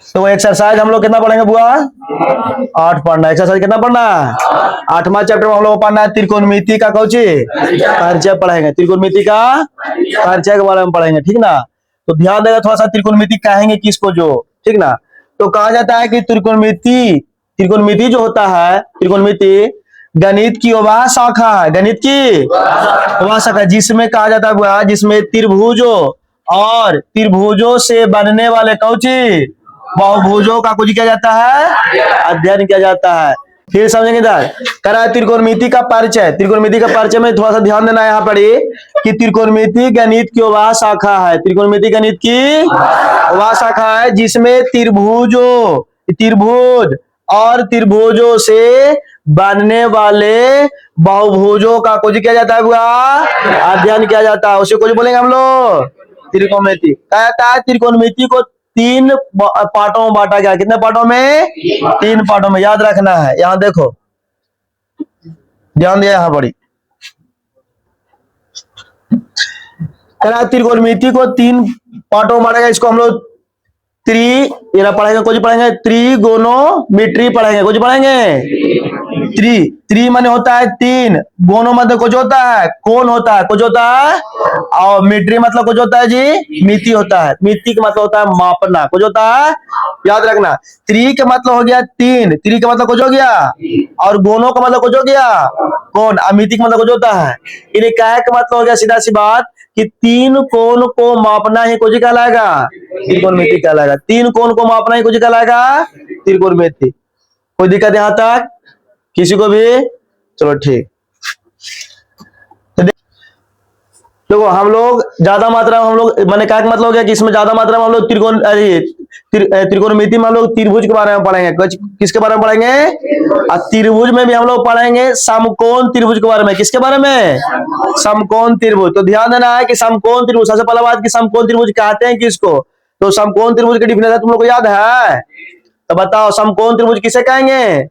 तो एक्सरसाइज हम लोग कितना पढ़ेंगे बुआ? 8 पढ़ना। एक्सरसाइज कितना पढ़ना है? 8वां चैप्टर में हम लोग पढ़ना है त्रिकोणमिति का कौची परिचय पढ़ेंगे। त्रिकोणमिति का परिचय के बारे में पढ़ेंगे, ठीक ना। तो ध्यान देगा थोड़ा सा, त्रिकोणमिति कहेंगे किसको जो, ठीक ना। तो कहा जाता है कि त्रिकोणमिति जो होता है, त्रिकोणमिति गणित की उभा शाखा है। गणित की उभा शाखा, जिसमें कहा जाता है बुआ, जिसमें त्रिभुजों और त्रिभुजों से बनने वाले कौची बहुभुजों का कुछ किया जाता है, अध्ययन किया जाता है। फिर समझेंगे इधर करा त्रिकोणमिति का परिचय। त्रिकोणमिति का परिचय में थोड़ा सा ध्यान देना है यहाँ पर कि त्रिकोणमिति गणित की उभा शाखा है। त्रिकोणमिति गणित की उभा शाखा है, जिसमें त्रिभुज और त्रिभुजों से बनने वाले बहुभुजों का कुछ किया जाता है बुआ, अध्ययन किया जाता है। उसे कुछ बोलेंगे हम लोग त्रिकोणमिति। क्या कहता है, त्रिकोणमिति को 3 पार्टों में बांटा गया। कितने पार्टों में? 3 पार्टों में। याद रखना है, यहां देखो, ध्यान दिया, यहां पढ़ी। त्रिकोणमिति को 3 पार्टों में बांटा गया। इसको हम लोग पढ़ेंगे, कुछ पढ़ेंगे त्रिगोनोमेट्री पढ़ेंगे। कुछ पढ़ेंगे त्रि माने होता है 3, गोनो मतलब कुछ होता है कौन होता है, कुछ होता है, और मीट्री मतलब कुछ होता है जी मिति होता है। मिति का मतलब होता है मापना, कुछ होता है, याद रखना। त्रि का मतलब हो गया 3, त्रि का मतलब कुछ हो गया, और गोनो का मतलब कुछ हो गया कौन, और मिति का मतलब कुछ होता है। इन्हें क्या का मतलब हो गया, सीधा सी बात कि 3 कोण को मापना ही कुछ कहलाएगा, त्रिकोणमिति कहलाएगा। 3 कोण को मापना ही कुछ कहलाएगा, त्रिकोणमिति। कोई दिक्कत यहाँ तक किसी को भी? चलो ठीक। देखो हम लोग ज्यादा मात्रा में हम लोग मैंने क्या मतलब हो गया कि इसमें ज्यादा मात्रा में हम लोग त्रिकोणमिति में हम लोग त्रिभुज के बारे में पढ़ेंगे। किसके बारे में पढ़ेंगे? और त्रिभुज में भी हम लोग पढ़ेंगे समकोण त्रिभुज के बारे में। किसके बारे में? समकोण त्रिभुज। तो ध्यान देना है कि समकोण त्रिभुज, सबसे पहला बात कि समकोण त्रिभुज कहते हैं किसको। तो समकोण त्रिभुज की डिफिनेशन तुम लोग को याद है? तो बताओ समकोण त्रिभुज किसे कहेंगे?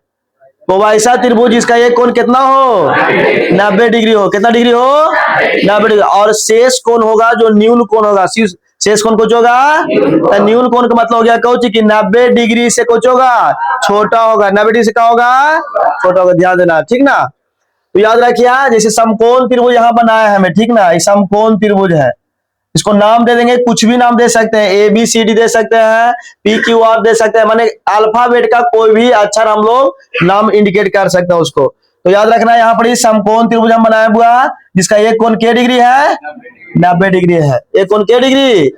वो ऐसा त्रिभुज जिसका एक कोण कितना हो, 90 डिग्री हो। कितना डिग्री हो? 90 डिग्री। और शेष कोण होगा जो न्यून कोण होगा। शेष कोण कुछ होगा, न्यून कोण का मतलब हो गया कौच कि 90 डिग्री से कुछ होगा छोटा होगा। 90 डिग्री से क्या होगा, छोटा होगा। ध्यान देना, ठीक ना। तो याद रखिए, जैसे समकोण त्रिभुज यहाँ बनाया है हमें, ठीक ना। ये समकोण त्रिभुज है, इसको नाम दे देंगे, कुछ भी नाम दे सकते हैं, ABCD दे सकते हैं, PQR दे सकते हैं, माने अल्फाबेट का कोई भी अक्षर हम लोग नाम इंडिकेट कर सकते हैं उसको। तो याद रखना यहाँ पर समकोण त्रिभुज हम बनाया हुआ, जिसका एक कोण क्या डिग्री है, 90 डिग्री है। एक कोण क्या डिग्री,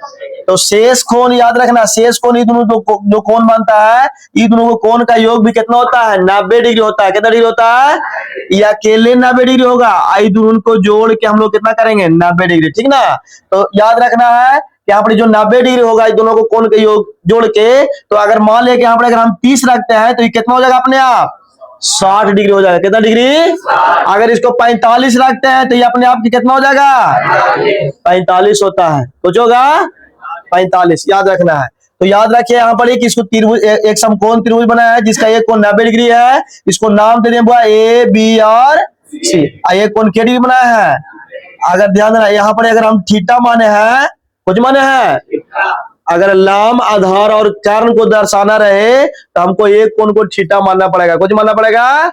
तो शेष कोण याद रखना, शेष कोण ये दोनों जो कोण बनता है, ये दोनों कोण का योग भी कितना होता है, 90 डिग्री होता है। कितना डिग्री होता है, या अकेले 90 डिग्री होगा, आई दोनों को जोड़ के हम लोग कितना करेंगे, 90 डिग्री, ठीक ना। तो याद रखना है यहाँ पर जो 90 डिग्री होगा, इस दोनों को कोण के योग जोड़ के, तो अगर मान लिया कि यहाँ पर अगर हम 30 रखते हैं तो ये कितना हो जाएगा अपने आप, 60 डिग्री हो जाएगा। कितना डिग्री, अगर इसको 45 रखते हैं तो ये अपने आप की कितना हो जाएगा, 45 होता है। कुछ होगा 45, याद रखना है। तो याद रखिए यहाँ पर एक इसको त्रिभुज, एक समकोण त्रिभुज बनाया है जिसका एक कोण 90 डिग्री है। इसको नाम दे दें A, B और C। एक कोण क्या डिग्री बनाया है, अगर ध्यान देना यहाँ पर अगर हम थीटा माने हैं, कुछ माने हैं, अगर लाम आधार और कर्ण को दर्शाना रहे तो हमको एक कोण को थीटा मानना पड़ेगा। कुछ मानना पड़ेगा,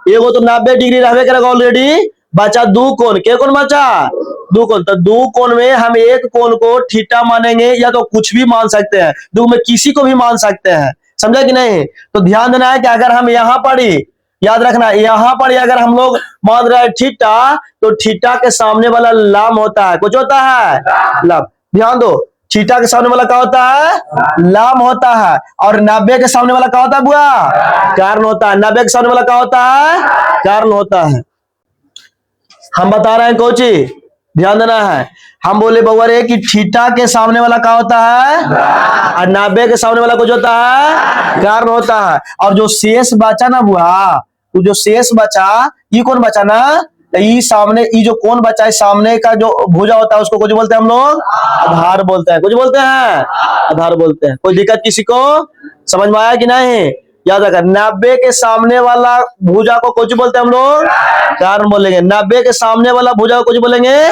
एगो तो 90 डिग्री रहने करेगा ऑलरेडी, बचा 2 कोण। क्या कोण बचा, 2 कोण। तो 2 कोण में हम एक कोण को थीटा मानेंगे, या तो कुछ भी मान सकते हैं, 2 में किसी को भी मान सकते हैं, समझा कि नहीं। तो ध्यान देना है कि अगर हम यहाँ पर ही, याद रखना यहाँ पर अगर हम लोग मान रहे हैं थीटा, तो थीटा के सामने वाला लाम होता है, कुछ होता है लाम। ध्यान दो, थीटा के सामने वाला क्या होता है, लाम होता है, और 90 के सामने वाला क्या होता है बुआ, कर्ण होता है। 90 के सामने वाला क्या होता है, कर्ण होता है। हम बता रहे हैं कोची, ध्यान देना है। हम बोले बउआ रे कि थीटा के सामने वाला क्या होता है, और 90 के सामने वाला कुछ होता है, कर्ण होता है। और जो शेष बचा ना बुआ, तो जो शेष बचा, ये कौन बचा ना, ये सामने, ये जो कौन बचा है सामने का जो भुजा होता है, उसको कुछ बोलते हैं हम लोग, आधार बोलते हैं। कुछ बोलते हैं, आधार बोलते हैं। कोई दिक्कत किसी को, समझ में आया कि नहीं। याद रखा, 90 के सामने वाला भुजा को कुछ बोलते हैं हम लोग, कारण बोलेंगे। 90 के सामने वाला भुजा को कुछ बोलेंगे,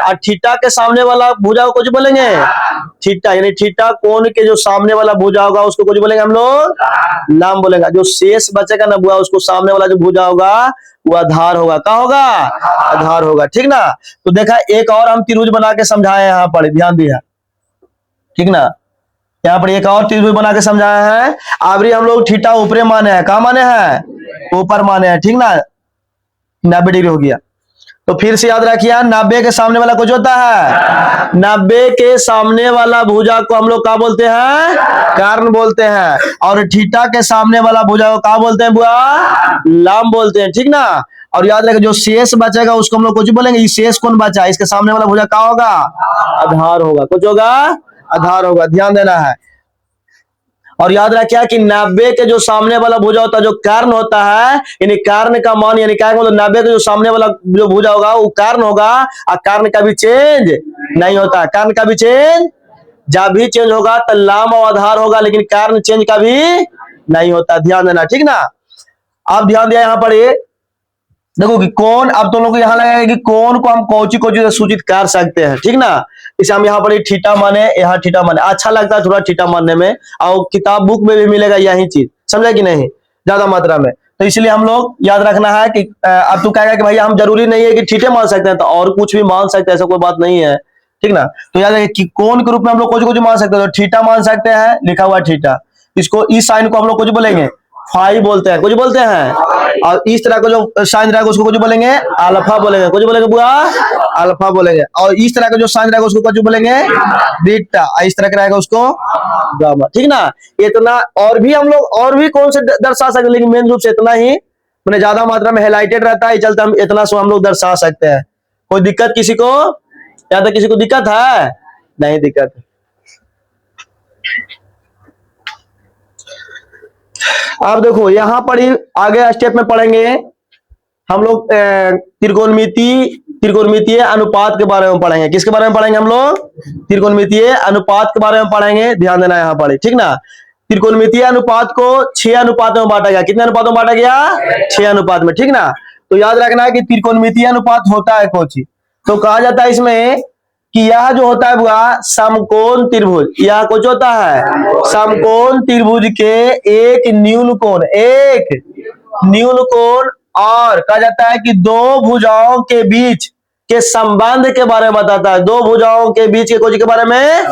और थीटा के सामने वाला भुजा को कुछ बोलेंगे, थीटा। यानी थीटा कोण के जो सामने वाला भुजा होगा उसको कुछ बोलेंगे हम लोग, लाम बोलेंगे। जो शेष बचेगा ना बुआ, उसको सामने वाला जो भुजा होगा वो आधार होगा। क्या होगा? आधार होगा। ठीक ना। तो देखा, एक और हम त्रिभुज बना के समझाए यहाँ पर, ध्यान दिया। ठीक ना, यहाँ पर एक और त्रिभुज बना के समझाया है। आवरी हम लोग थीटा ऊपरे माने हैं। कहा माने हैं? ऊपर माने हैं। ठीक ना, 90 डिग्री हो गया। तो फिर से याद रखिए, 90 के सामने वाला कुछ होता है, 90 के सामने वाला भुजा को हम लोग क्या बोलते हैं? कारण बोलते हैं। और थीटा के सामने वाला भुजा को क्या बोलते हैं बुआ? लाम बोलते हैं। ठीक ना। और याद रखें, जो शेष बचेगा उसको हम लोग कुछ बोलेंगे। ये शेष कौन बचा? इसके सामने वाला भुजा क्या होगा? आधार होगा। कुछ होगा? आधार होगा। ध्यान देना है। और याद रखिए कि 90 के जो सामने वाला भुजा होता है, जो कारण होता है, यानी कारण का मान, यानी क्या मतलब 90 के जो सामने वाला जो भुजा होगा वो कारण होगा, और कारण का भी चेंज नहीं होता। कारण का भी चेंज, जब भी चेंज होगा तो लाम और आधार होगा, लेकिन कारण चेंज का भी नहीं होता। ध्यान देना। ठीक ना। आप ध्यान दिया यहाँ पर, ये देखो कि कौन, अब तो लोग यहाँ लगेगा कि कौन को हम कोची कोची से सूचित कर सकते हैं। ठीक ना। इसे हम यहाँ पर थीटा माने, यहाँ थीटा माने। अच्छा लगता है थोड़ा थीटा मानने में, और किताब बुक में भी मिलेगा यही चीज, समझा कि नहीं, ज्यादा मात्रा में। तो इसलिए हम लोग याद रखना है कि अब तू कहेगा कि भाई हम जरूरी नहीं है कि थीटे मान सकते हैं, तो और कुछ भी मान सकते हैं, ऐसा कोई बात नहीं है। ठीक ना। तो याद रखिए कि कौन के रूप में हम लोग कुछ मान सकते हैं, तो थीटा मान सकते हैं, लिखा हुआ थीटा। इसको, इस साइन को हम लोग कुछ बोलेंगे, फाई बोलते हैं, कुछ बोलते हैं। और इस तरह का जो साइन रहेगा उसको कुछ बोलेंगे, अल्फा बोलेंगे। कुछ बोलेंगे बुआ? अल्फा बोलेंगे। और इस तरह का जो साइन रहेगा उसको कुछ बोलेंगे, बीटा। इस तरह का रहेगा उसको गामा। ठीक ना। इतना, और भी हम लोग और भी कौन से दर्शा सकते हैं, लेकिन मेन रूप से इतना ही, मैंने ज्यादा मात्रा में हाईलाइटेड रहता है, चलते हम इतना से हम लोग दर्शा सकते हैं। कोई दिक्कत किसी को? या तो किसी को दिक्कत है? नहीं दिक्कत। अब देखो यहाँ पर ही आगे स्टेप में पढ़ेंगे हम लोग त्रिकोणमितीय अनुपात के बारे में पढ़ेंगे। किसके बारे में पढ़ेंगे हम लोग? त्रिकोणमितीय अनुपात के बारे में पढ़ेंगे। ध्यान देना यहाँ पर, ठीक ना। त्रिकोणमितीय अनुपात को 6 अनुपात में बांटा गया। कितने अनुपात में बांटा गया? 6 अनुपात में। ठीक ना। तो याद रखना है कि त्रिकोणमितीय अनुपात होता है कोची, तो कहा जाता है इसमें कि यह जो होता है बुआ समकोण त्रिभुज, यह कुछ होता है समकोण त्रिभुज के एक न्यून कोण और कहा जाता है कि दो भुजाओं के बीच के संबंध के बारे में बताता है। दो भुजाओं के बीच के कुछ के बारे में,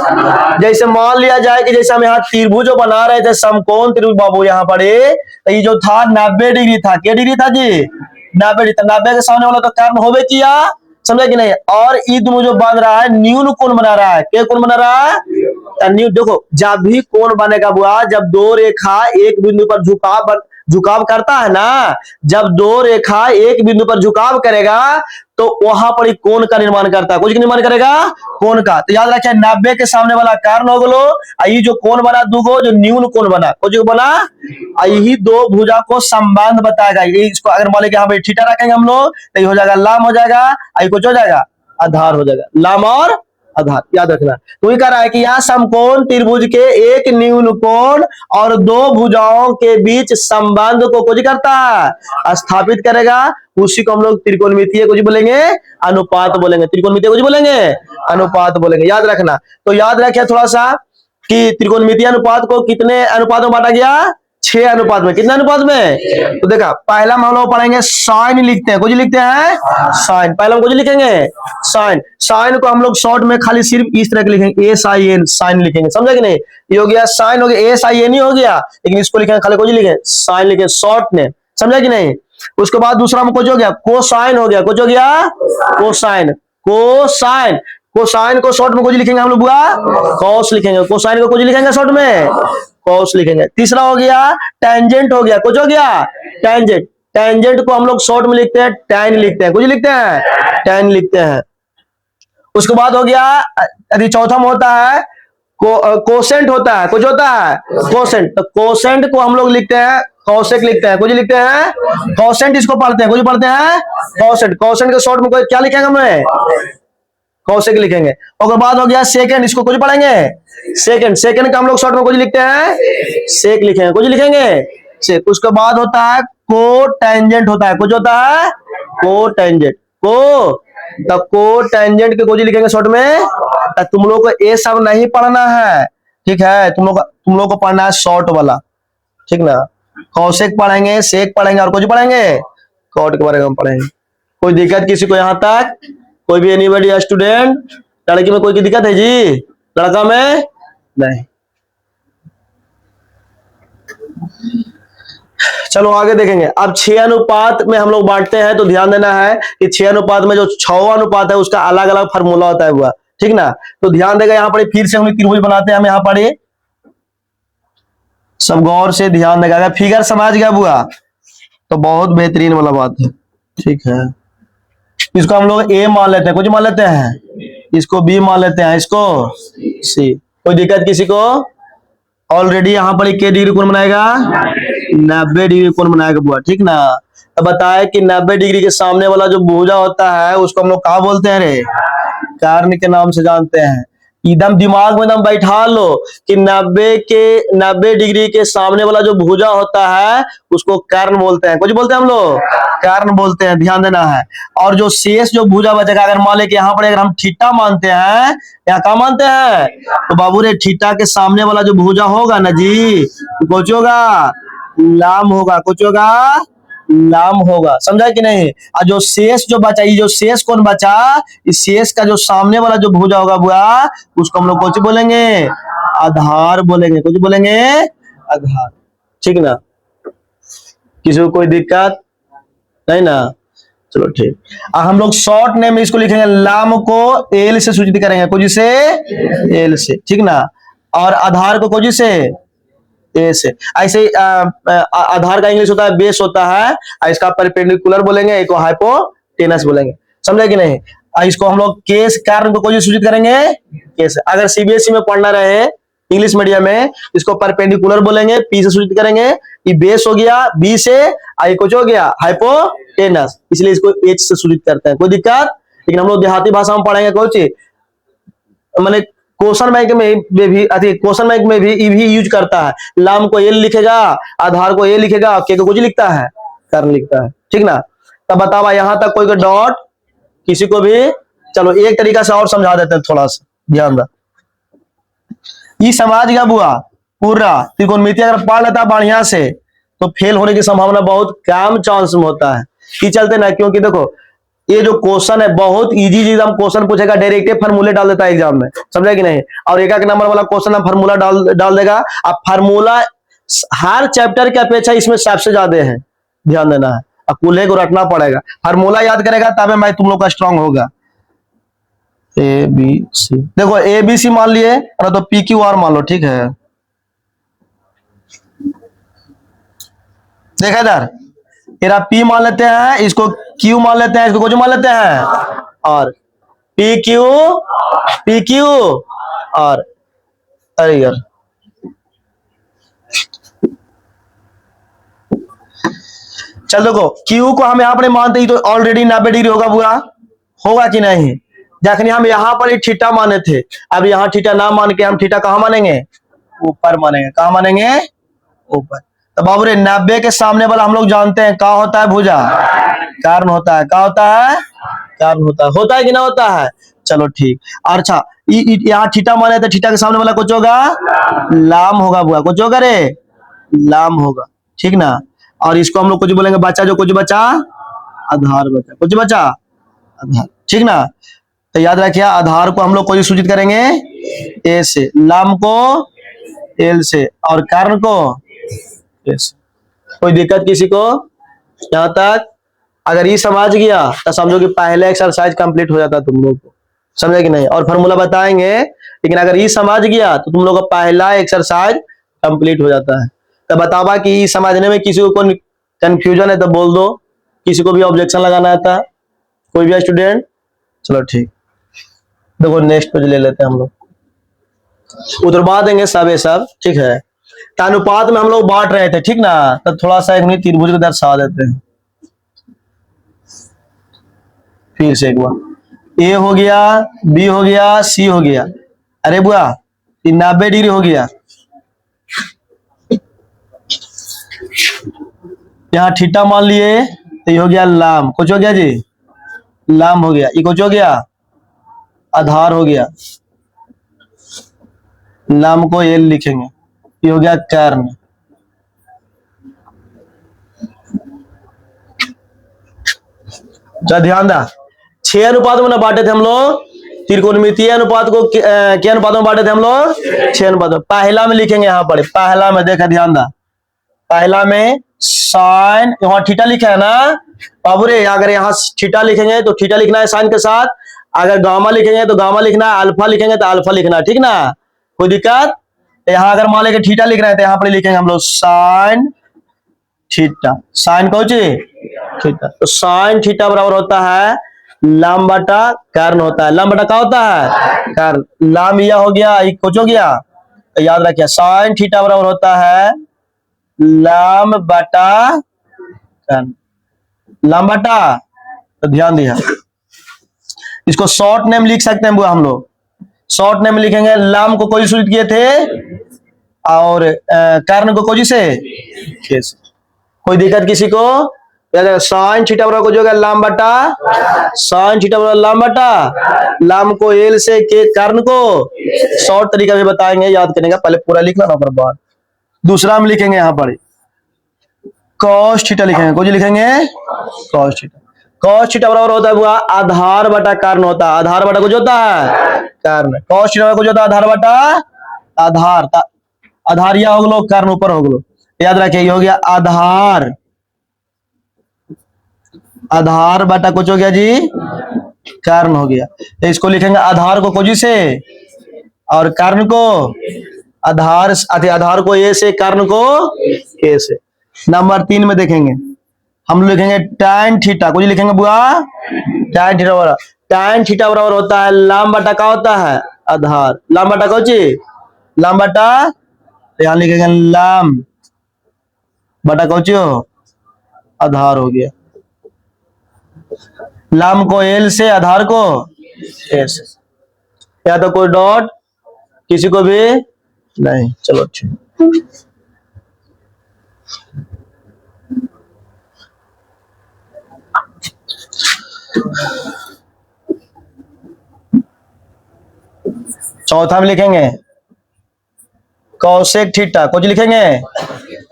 जैसे मान लिया जाए कि जैसे हम यहाँ त्रिभुज बना रहे थे, समकोण त्रिभुज बाबू यहाँ पर तो ये जो था 90 डिग्री था। क्या डिग्री था जी? 90 डिग्री। 90 के सामने वाला तो कारण होवे किया, समझे कि नहीं। और ये दोनों जो बन रहा है न्यून कोण बना रहा है। क्या कोण बना रहा है? न्यून। देखो जब भी कोण बनेगा बुआ, जब दो रेखा एक बिंदु पर झुकाव करता है ना, जब दो रेखा एक बिंदु पर झुकाव करेगा तो वहां पर कोण का निर्माण करता है। कुछ निर्माण करेगा? कोण का। तो याद रखिए 90 के सामने वाला कारण हो गलो, ये जो कोण बना दूगो, जो न्यून कोण बना, जो बना यही दो भुजा को संबंध बताएगा। इसको अगर मान लें यहाँ पे थीटा रखेंगे हम लोग, तो ये हो जाएगा लाम हो जाएगा, कुछ हो जाएगा आधार हो जाएगा। लाम और आधार याद रखना। तो ये कह रहा है कि यहाँ समकोण त्रिभुज के एक न्यून कोण और दो भुजाओं के बीच संबंध को कुछ करता है, स्थापित करेगा। उसी को हम लोग त्रिकोणमितीय कुछ बोलेंगे, अनुपात बोलेंगे। त्रिकोणमितीय कुछ बोलेंगे, अनुपात बोलेंगे। याद रखना। तो याद रखिए थोड़ा सा कि त्रिकोणमितीय अनुपात को कितने अनुपात में बांटा गया? 6 अनुपात में। कितने अनुपात में? तो देखा, पहला हम लोग पढ़ेंगे साइन लिखते हैं। कुछ लिखते हैं साइन। पहला हम कुछ लिखेंगे साइन। साइन को हम लोग शॉर्ट में खाली सिर्फ इस तरह के लिखेंगे, SIN, साइन लिखेंगे। समझे कि नहीं? ये हो गया साइन, हो गया SIN ही हो गया, लेकिन इसको लिखेंगे खाली कुछ लिखेंगे साइन, लिखे शॉर्ट में। समझे कि नहीं? उसके बाद दूसरा में कुछ हो गया कोसाइन हो गया। कुछ हो गया कोसाइन। कोसाइन कोसाइन को शॉर्ट में कुछ लिखेंगे हम लोग बुआ कॉस लिखेंगे। कोसाइन को कुछ लिखेंगे शॉर्ट में कॉस लिखेंगे। तीसरा हो गया टेंजेंट हो गया। कुछ हो गया टेंजेंट। टेंजेंट को हम लोग शॉर्ट में लिखते हैं टैन लिखते हैं। कुछ लिखते हैं टैन लिखते हैं। उसके बाद हो गया यदि चौथा में होता है कोसेंट होता है। कुछ होता है कोसेंट। तो कोसेंट को हम लोग लिखते हैं कौशिक लिखते हैं। कुछ लिखते हैं कौसेंट, इसको पढ़ते हैं। कुछ पढ़ते हैं कौसेंट। कौसेंट के शॉर्ट में क्या लिखेंगे हमें? कौशिक लिखेंगे। और बाद हो गया सेकंड, इसको कुछ पढ़ेंगे सेकंड। सेकंड का हम लोग शॉर्ट में कुछ लिखते हैं सेक लिखेंगे। कुछ लिखेंगे से। उसके बाद होता है को टेंजेंट होता है, कुछ होता है को टेंजेंट को, तब को टेंजेंट के कोजी लिखेंगे शॉर्ट में। तो तुम लोग को ये सब नहीं पढ़ना है, ठीक है, तुम लोग को पढ़ना है शॉर्ट वाला, ठीक ना। कौशिक पढ़ेंगे, सेक पढ़ेंगे और कुछ पढ़ेंगे, कॉट के बारे में पढ़ेंगे। कोई दिक्कत किसी को यहाँ तक? कोई भी एनीबॉडी स्टूडेंट? लड़की में कोई दिक्कत है जी? लड़का में नहीं। चलो आगे देखेंगे। अब 6 अनुपात में हम लोग बांटते हैं, तो ध्यान देना है कि 6 अनुपात में जो 6वां अनुपात है उसका अलग अलग फार्मूला होता है हुआ, ठीक ना। तो ध्यान देगा यहाँ पर, फिर से हम त्रिभुज बनाते हैं। हम यहाँ पर सब गौर से ध्यान देगा, अगर फिगर समझ गया बुआ तो बहुत बेहतरीन वाला बात है, ठीक है। इसको हम लोग ए मान लेते हैं, कुछ मान लेते हैं, इसको बी मान लेते हैं, इसको सी। कोई दिक्कत किसी को? ऑलरेडी यहाँ पर के डिग्री कौन बनाएगा? 90 डिग्री कौन बनाएगा बुआ, ठीक ना। तो बताए कि 90 डिग्री के सामने वाला जो भुजा होता है उसको हम लोग क्या बोलते हैं रे? कर्ण के नाम से जानते हैं। एकदम दिमाग में एकदम बैठा लो कि 90 डिग्री के सामने वाला जो भुजा होता है उसको कर्ण बोलते हैं, कुछ बोलते हैं हम लोग कर्ण बोलते हैं, ध्यान देना है। और जो शेष जो भुजा बचेगा, अगर मान ले कि यहाँ पर अगर हम थीटा मानते हैं, यहाँ क्या मानते हैं, तो बाबू रे थीटा के सामने वाला जो भुजा होगा ना जी, कुछ होगा लाम होगा, कुछ होगा लाम होगा, समझा कि नहीं। और जो शेष जो बचा, ये जो शेष कौन बचा, इस शेष का जो सामने वाला जो भुजा होगा बुआ, उसको हम लोग कुछ बोलेंगे आधार बोलेंगे, कुछ बोलेंगे आधार, ठीक ना। किसी को कोई दिक्कत नहीं ना? चलो ठीक। अब हम लोग शॉर्ट नेम में इसको लिखेंगे, लाम को एल से सूचित करेंगे, कुछ से एल से, ठीक ना। और आधार को कुछ से ए से। ऐसे आधार का इंग्लिश होता है बेस होता है, इसका परपेंडिकुलर बोलेंगे, एक हाइपोटेनस बोलेंगे, समझे कि नहीं। इसको हम लोग केस कारण को कोई सूचित करेंगे केस। अगर सीबीएसई में पढ़ना रहे इंग्लिश मीडियम में, इसको परपेंडिकुलर बोलेंगे, पी से सूचित करेंगे, ये बेस हो गया, बी से आई कुछ हो गया हाइपोटेनस, इसलिए इसको एच से सूचित करते हैं, कोई दिक्कत। लेकिन हम लोग देहाती भाषा में पढ़ेंगे कोई चीज, मैंने क्वेश्चन बैंक में भी क्वेश्चन बैंक में भी यूज करता है। लाम को एल लिखेगा, आधार को ए लिखेगा, के को कुछ लिखता है कर्ण लिखता है, ठीक ना। तब बतावा यहाँ तक कोई को डॉट किसी को भी? चलो एक तरीका से और समझा देते हैं, थोड़ा सा ध्यान दो। ये समझ गया बुआ पूरा त्रिकोणमिति अगर पढ़ लेता बढ़िया से तो फेल होने की संभावना बहुत कम चांस में होता है। ये चलते ना, क्योंकि देखो ये जो क्वेश्चन है बहुत इजी एग्जाम क्वेश्चन पूछेगा, डायरेक्ट फार्मूले डाल देता है एग्जाम में, समझा कि नहीं। और एक नंबर वाला क्वेश्चन है फार्मूला डाल देगा। अब फार्मूला हर चैप्टर की अपेक्षा इसमें सबसे ज्यादा है, ध्यान देना है। अब कूल्हे को रटना पड़ेगा, फार्मूला याद करेगा तब मैं तुम लोग का स्ट्रांग होगा। ए बी सी, देखो ए बी सी मान लिए तो पी क्यू आर मान लो, ठीक है। देखा इधर, तेरा पी मान लेते हैं, इसको क्यू मान लेते हैं, इसको कुछ मान लेते हैं, और पी क्यू और अरे यार चल देखो क्यू को हम यहाँ पर मानते ही तो ऑलरेडी 90 डिग्री होगा कि नहीं। जखनी हम यहाँ पर थीटा माने थे, अब यहाँ थीटा ना मान के हम थीटा कहाँ मानेंगे? ऊपर मानेंगे। कहाँ मानेंगे? ऊपर। तो बाबू रे 90 के सामने वाला हम लोग जानते हैं क्या होता है? भुजा कारण होता है। क्या होता है? कारण होता है कि ना होता है? चलो ठीक। अच्छा यहाँ थीटा माने तो थीटा के सामने वाला कुछ होगा लाम होगा बुआ, कुछ होगा रे लाम होगा, ठीक ना। और इसको हम लोग कुछ बोलेंगे बच्चा, जो कुछ बचा आधार बचा, कुछ बचा आधार, ठीक ना। तो याद रखिए आधार को हम लोग कोई सूचित करेंगे ए से, लाम को एल से और कारण को एस। कोई दिक्कत किसी को यहाँ तक? अगर ये समझ गया तो समझो कि पहले एक्सरसाइज कंप्लीट हो जाता तुम लोग को, समझे कि नहीं। और फॉर्मूला बताएंगे, लेकिन अगर ये समझ गया तो तुम लोग का पहला एक्सरसाइज कंप्लीट हो जाता है। तो बतावा कि ये समझने में किसी को कंफ्यूजन है तो बोल दो, किसी को भी ऑब्जेक्शन लगाना आता है कोई भी स्टूडेंट? चलो ठीक। देखो नेक्स्ट पेज ले लेते हैं हम लोग, उतरवा देंगे सब ये सब, ठीक है। तो अनुपात में हम लोग बांट रहे थे, ठीक ना। तो थोड़ा सा एक त्रिभुज को दर्शा देते हैं फिर से एक बार। ए हो गया, बी हो गया, सी हो गया, अरे बुआ 90 डिग्री हो गया। यहाँ थीटा मान लिए तो ये हो गया लाम, कुछ हो गया जी, लाम हो गया, ये कुछ हो गया, आधार हो गया, लाम को एल लिखेंगे, ये हो गया कर्ण। तो ध्यान दा, 6 अनुपात में ना बांटे थे हम लोग त्रिकोणमितीय अनुपात को, क्या अनुपात में बांटे थे हम लोग, 6 अनुपात में। पहला में लिखेंगे यहाँ पर, पहला में देखा, ध्यान दा, पहला में साइन, वहां थीटा लिखा है ना बाबू रे, अगर यहाँ थीटा लिखेंगे तो थीटा लिखना है साइन के साथ, अगर गामा लिखेंगे तो गामा लिखना है, अल्फा लिखेंगे तो अल्फा लिखना है, ठीक ना, कोई दिक्कत। यहाँ अगर मान लेंगे थीटा लिख रहे हैं तो यहाँ पर लिखेंगे हम लोग साइन थीटा, साइन कौन सी थीटा, तो साइन थीटा बराबर होता है लाम बटा कर्ण होता है, लाम बटा क्या होता है कर्ण, लाम यह हो गया, ये कुछ हो गया, तो याद रखिए साइन थीटा बराबर होता है लाम बटा कर्ण, लाम बटा, तो ध्यान दिया, इसको शॉर्ट नेम लिख सकते हैं हम लोग, शॉर्ट नेम लिखेंगे, लाम को कोई सूचित किए थे और कर्ण को कोई से, कोई दिक्कत किसी को, साइन थीटा बराबर को जो है लाम बटा, साइन थीटा बराबर लाम बटा, लाम को एल से के कर्ण को शॉर्ट तरीका भी बताएंगे, याद करने का, पहले पूरा लिखना ना पर बाद। दूसरा हम लिखेंगे यहाँ पर कॉस थीटा लिखेंगे, कुछ लिखेंगे कॉस थीटा, कॉस थीटा बराबर होता है हुआ आधार बटा कर्ण होता है, आधार बटा कुछ होता है कर्ण, कॉस थीटा कुछ होता है आधार बटा, आधार आधार या हो गलो कर्ण ऊपर हो गलो, याद रखिए ये हो गया आधार, आधार बटा कुछ हो गया जी कर्ण हो गया, तो इसको लिखेंगे आधार को कोजी से और कर्ण को आधार, आधार को ए से, कर्ण को ए से। नंबर 3 में देखेंगे हम लोग लिखेंगे tan थीटा, कुछ लिखेंगे बुआ tan थीटा बराबर, tan थीटा बराबर होता है लाम बटा का होता है आधार, लाम बटा कौन सी लाम बटा, यहाँ लिखेंगे लाम बटा कौन सी हो आधार हो गया, लाम को एल से, आधार को ए से, या तो कोई डॉट किसी को भी नहीं, चलो ठीक। चौथा में लिखेंगे कौसेक थीटा, कुछ लिखेंगे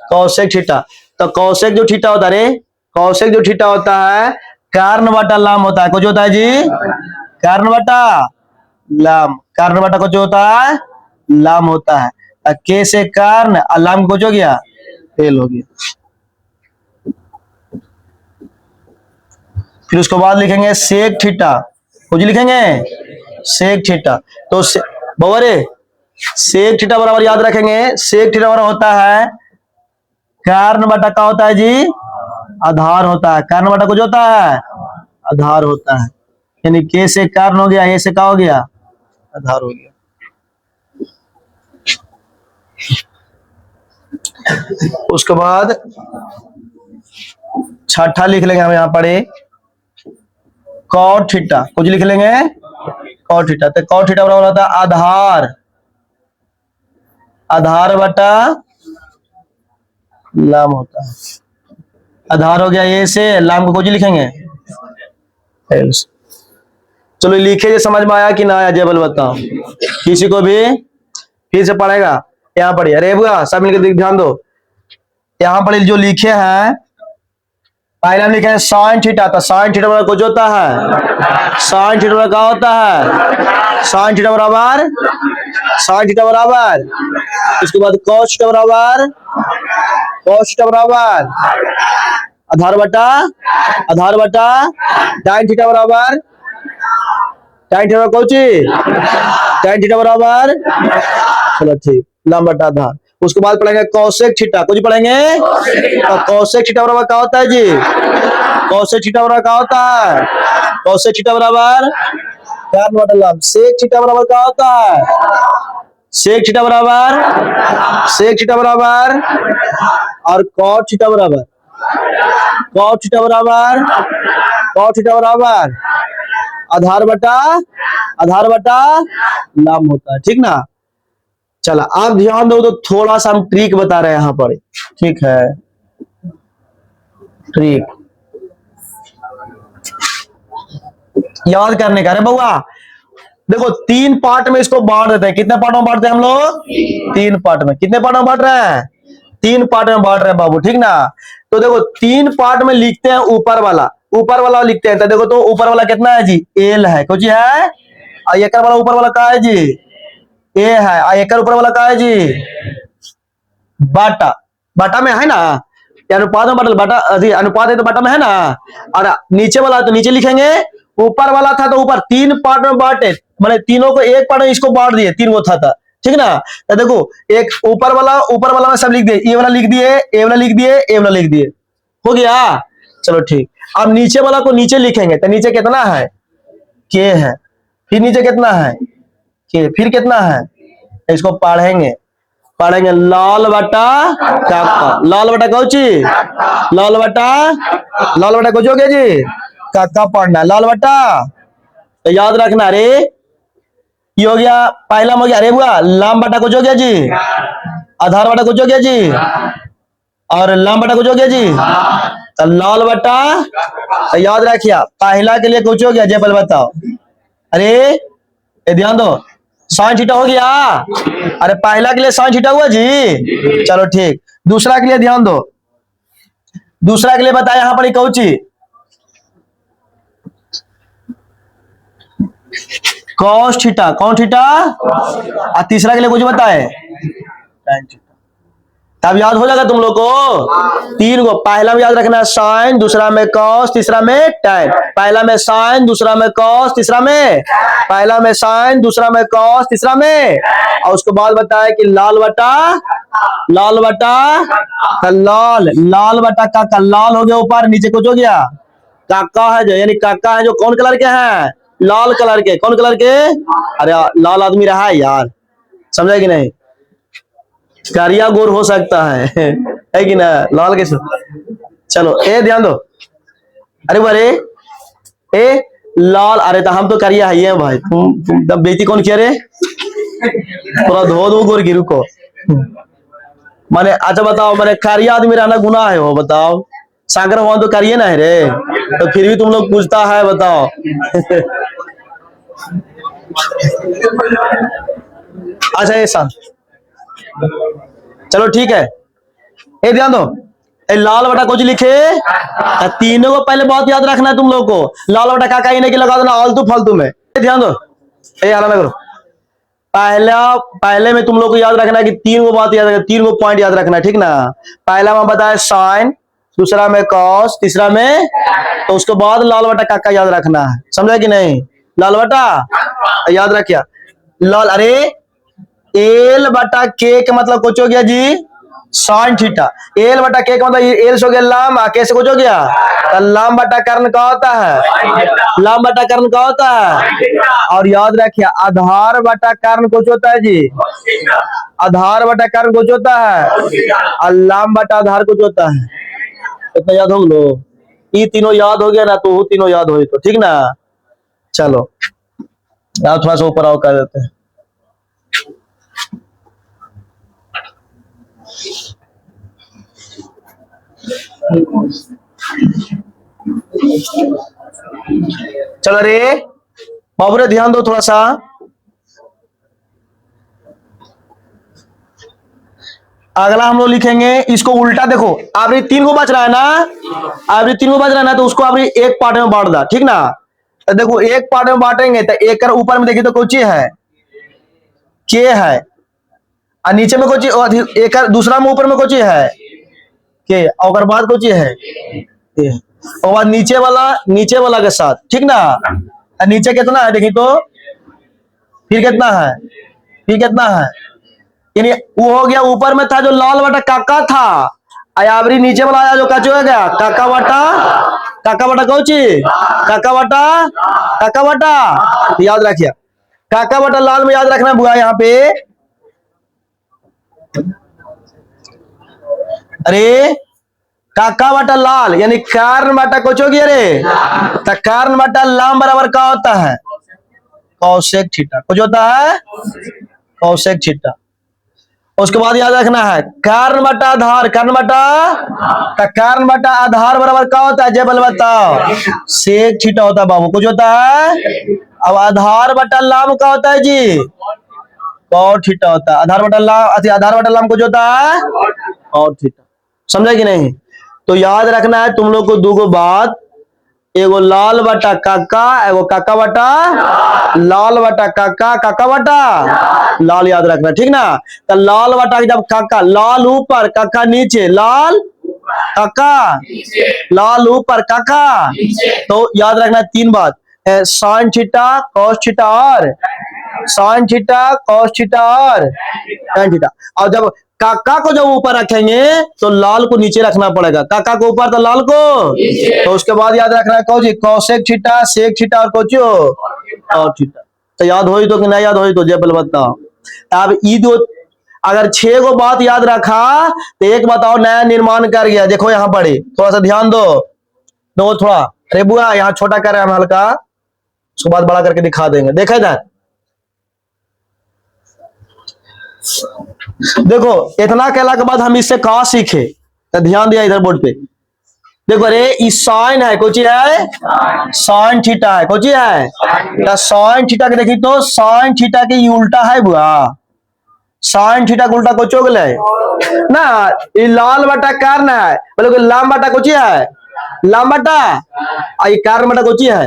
कौसेक थीटा, तो कौसेक जो थीटा होता है रे, कौसेक जो थीटा होता है कर्ण बटा लाम होता है, कुछ होता है जी कर्ण बटा लाम, कर्ण बटा कुछ होता है लाम होता है, के से कर्ण और लाम कुछ हो गया एल हो गया। फिर उसके बाद लिखेंगे सेक थीटा, कुछ लिखेंगे सेक थीटा, तो बवरे सेक थीटा बराबर याद रखेंगे, सेक थीटा बराबर होता है कर्ण बटा का होता है जी आधार होता है, कर्ण बटा कुछ होता है आधार होता है, यानी के से कर्ण हो गया, ए से का हो गया आधार हो गया। उसके बाद छठा लिख लेंगे हम यहाँ पर कॉट थीटा, कुछ लिख लेंगे कॉट थीटा, तो कॉट थीटा बराबर होता है आधार, आधार बटा लाम होता है, आधार हो गया ए से, लाम को कुछ लिखेंगे एल से। चलो लिखे जो समझ में आया कि ना आया जेबल बताओ, किसी को भी फिर से पढ़ेगा, यहाँ पढ़िए, अरे बुआ सब मिलकर ध्यान दो, यहाँ पर जो लिखे हैं पहले हम लिखे हैं साइन थीटा, तो साइन थीटा बराबर कुछ होता है, साइन थीटा बराबर क्या होता है साइन थीटा बराबर, साइन थीटा बराबर, इसके बाद कॉस थीटा बराबर, कॉस थीटा बराबर आधार बटा, आधार बटा tan थीटा बराबर, tan थीटा कौन सी tan थीटा बराबर, चलो ठीक लाम बटा आधार। उसके बाद पढ़ेंगे कौसेक थीटा, कुछ पढ़ेंगे तो कौसेक थीटा बराबर क्या होता है जी, कौसेक थीटा बराबर क्या होता है, कौसेक थीटा बराबर कर्ण बटा लाम, सेक थीटा बराबर क्या होता है, सेक थीटा बराबर, सेक थीटा बराबर और कॉट थीटा बराबर, कॉट थीटा बराबर, कॉट थीटा बराबर आधार बटा, आधार बटा लाम होता है, ठीक ना। चला आप ध्यान दो तो थोड़ा सा हम ट्रिक बता रहे हैं यहाँ पर, ठीक है। ठीक, याद करने का। अरे बउआ देखो, 3 पार्ट में इसको बांट देते हैं। कितने पार्टों में बांटते हैं हम लोग? 3 पार्ट में। कितने पार्ट में बांट रहे हैं? 3 पार्ट में बांट रहे हैं बाबू, ठीक ना। तो देखो 3 पार्ट में लिखते हैं। ऊपर वाला लिखते हैं। तो देखो, तो ऊपर वाला कितना है जी? एल है। कुछ है? और एकर वाला ऊपर वाला का है जी? ए है। और एकर ऊपर वाला का है जी? बाटा। बाटा में है ना, अनुपात में बाटा, बाटा अनुपात है तो बाटा में है ना। और नीचे वाला तो नीचे लिखेंगे। ऊपर वाला था तो ऊपर। 3 पार्ट में बांटे, मैंने तीनों को एक पार्ट में इसको बांट दिए। 3 वो था, ठीक ना। तो देखो, एक ऊपर वाला में सब लिख दिए। ए वाला लिख दिए, ए वाला लिख दिए, ए वाला लिख दिए। हो गया? चलो ठीक। अब नीचे वाला को नीचे लिखेंगे। तो नीचे कितना है? के है। फिर नीचे कितना है? के। फिर कितना है? इसको पढ़ेंगे। लाल बटा काका। लाल बटा कौची? लाल बटा कुछ हो गया जी? काका पढ़ना लाल बटा। तो याद रखना रे, ये हो गया पहला में हो गया। अरे बुआ, लाम बटा कुछ हो गया जी? आधार बटा कुछ हो गया जी? और लाम बटा कुछ हो गया जी? तो लाल बटा। तो याद रखिए, पहला के लिए कुछ हो गया जे? पहले बताओ। अरे ये ध्यान दो, साइन थीटा हो गया। अरे पहला के लिए साइन थीटा हुआ जी। चलो ठीक। दूसरा के लिए ध्यान दो। दूसरा के लिए बताया यहां पर कौची? Cos theta. कौन थीटा? और तीसरा के लिए कुछ बताए? tan theta. तब याद हो जाएगा तुम लोग को। 3 को पहला में याद रखना साइन, दूसरा में कॉस, तीसरा में tan। पहला में साइन, दूसरा में कॉस, तीसरा में, पहला में साइन, दूसरा में कॉस, तीसरा में। और उसके बाद बताया कि लाल बटा लाल बटा काका। लाल हो गया ऊपर, नीचे कुछ हो गया काका है जो, यानी काका है जो कौन कलर के हैं? लाल कलर के। कौन कलर के? अरे लाल आदमी रहा है यार, समझा कि नहीं? कारिया गोर हो सकता है कि ना? लाल के चलो ए ध्यान दो। अरे बरे ए लाल। अरे तो हम तो कारिया है भाई। तुम तब बेइज्जती कौन किया रे? थोड़ा धो दो गोर गिरू को। माने अच्छा बताओ, मैंने कारिया आदमी रहना गुनाह है? वो बताओ, सागर भगवान तो करिए ना है रे, तो फिर भी तुम लोग पूछता है, बताओ। अच्छा ये शांत, चलो ठीक है। ये ध्यान दो, लाल बटा कुछ लिखे। तीनों को पहले बहुत याद रखना है तुम लोग को। लाल बटा काका ही नहीं लगा देना आलतू फालतू में। ध्यान दो, ये आला ना करो। पहले में तुम लोग को याद रखना है कि 3 को बात याद रखना, 3 को पॉइंट याद रखना है, ठीक ना। पहला में बताया साइन, दूसरा में कॉस, तीसरा में, तो उसके बाद लाल बटा काका याद रखना है। समझा कि नहीं? लाल बटा याद रखिए। लाल, अरे एल बटा के का मतलब कुछ हो गया जी? Sine theta. एल बटा के का मतलब एल से हो गया लाम, के से कुछ हो गया? तो लाम बटा कर्ण का होता है? लाम बटा कर्ण का होता है? और याद रखिए, आधार बटा कर्ण कुछ होता है जी? आधार बटा कर्ण कुछ होता है? और लाम बटा आधार कुछ होता है? इतना याद हो लो। ये तीनों याद हो गया ना, तो वो तीनों याद हो तो ठीक ना। चलो यार थोड़ा सा ऊपर आओ कर देते हैं। चलो रे बाबू रे, ध्यान दो थोड़ा सा। अगला हम लोग लिखेंगे इसको उल्टा। देखो आपने 3 को बच रहा है ना, आपने 3 को बच रहा है ना, तो उसको आपने एक पार्ट में बांट दा, ठीक ना। तो देखो एक पार्ट में बांटेंगे तो एक कर ऊपर में देखिए तो कुछ है के है, और नीचे में कुछ एक दूसरा में ऊपर में कुछ है के, और बाद कुछ है ये, और बाद नीचे वाला के साथ, ठीक ना। और नीचे कितना है देखिए तो, फिर कितना है, फिर कितना है, यानी वो हो गया ऊपर में था जो लाल बटा काका था, आयावरी नीचे वाला आया जो कचो हो गया काका बटा कौची काका बटा। याद रखिए काका बटा लाल में याद रखना बुआ यहाँ पे। अरे काका बटा लाल यानी कर्ण बटा कुछ हो गया रे, तो कर्ण बटा लाम बराबर का होता है? Cosec theta. कुछ होता है? Cosec theta. उसके बाद याद रखना है कर्ण बटा आधार, कर्ण बटा, तो कर्ण बटा आधार बराबर क्या होता है, जय बल बताओ, सेक थीटा होता है बाबू, कुछ होता है। अब आधार बटा लाम क्या होता है जी, कॉट थीटा होता है। आधार बटा लाम, आधार बटा लाम कुछ होता है कॉट थीटा, समझा कि नहीं। तो याद रखना है तुम लोग को दो गो बात, एगो लाल बटा काका, एगो काका बटा लाल बटा काका, काका बटा लाल, याद रखना ठीक ना। तो लाल बटा जब काका, लाल ऊपर काका नीचे, लाल काका लाल ऊपर काका, तो याद रखना तीन बात, साइन थीटा कॉस थीटा और साइन थीटा कॉस थीटा और tan थीटा। और जब काका को जब ऊपर रखेंगे तो लाल को नीचे रखना पड़ेगा, काका को ऊपर तो लाल को, तो उसके बाद याद रखना है कौन जी, कौशेक थीटा, सेक थीटा और कोचो और थीटा। तो याद हो तो कि नहीं याद हो तो जय बल बताओ। अब ई दो अगर 6 गो बात याद रखा तो एक बताओ नया निर्माण कर गया। देखो यहाँ पढ़े, थोड़ा सा ध्यान दो, थोड़ा, अरे बुआ यहाँ छोटा कर रहे हैं हम हल्का, उसके बाद बड़ा करके दिखा देंगे। देखा इधर, देखो इतना कहला के बाद हम इससे कहा सीखे, तो ध्यान दिया इधर बोर्ड पे। देखो अरे इस साइन है, कोची है साइन थीटा है, कोची है तो साइन थीटा के देखी तो साइन थीटा के ये उल्टा है बुआ, साइन थीटा का उल्टा को चोगल है ना, ये लाल बटा कारण है, बोले लाम बटा कोची है लाम बटा, ये कारण बटा कोची है,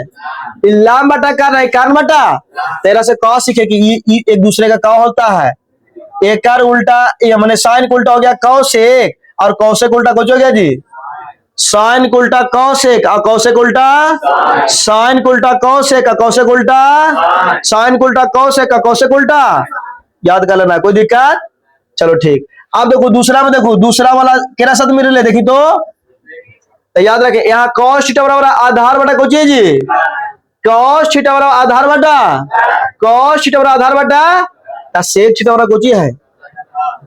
ये लाम बटा कारण है, कारण बटा। तेरा से कहा सीखे कि ये एक दूसरे का क्या होता है, एक उल्टा, ये मैंने साइन को उल्टा हो गया कौशिक, और कौशिक उल्टा कुछ हो गया जी, साइन को उल्टा कौशिक और कौशिक उल्टा साइन को उल्टा कौशिक और कौशिक उल्टा साइन को उल्टा कौशिक और कौशिक उल्टा, याद कर लेना, कोई दिक्कत। चलो ठीक। अब देखो दूसरा में, देखो दूसरा वाला केरा साथ में ले देखी तो याद रखे, यहाँ कॉस थीटा बराबर आधार बटा कुछ है जी, कॉस थीटा बराबर आधार बटा, कॉस थीटा बराबर आधार बटा, सेक थीटा बराबर कुछ है,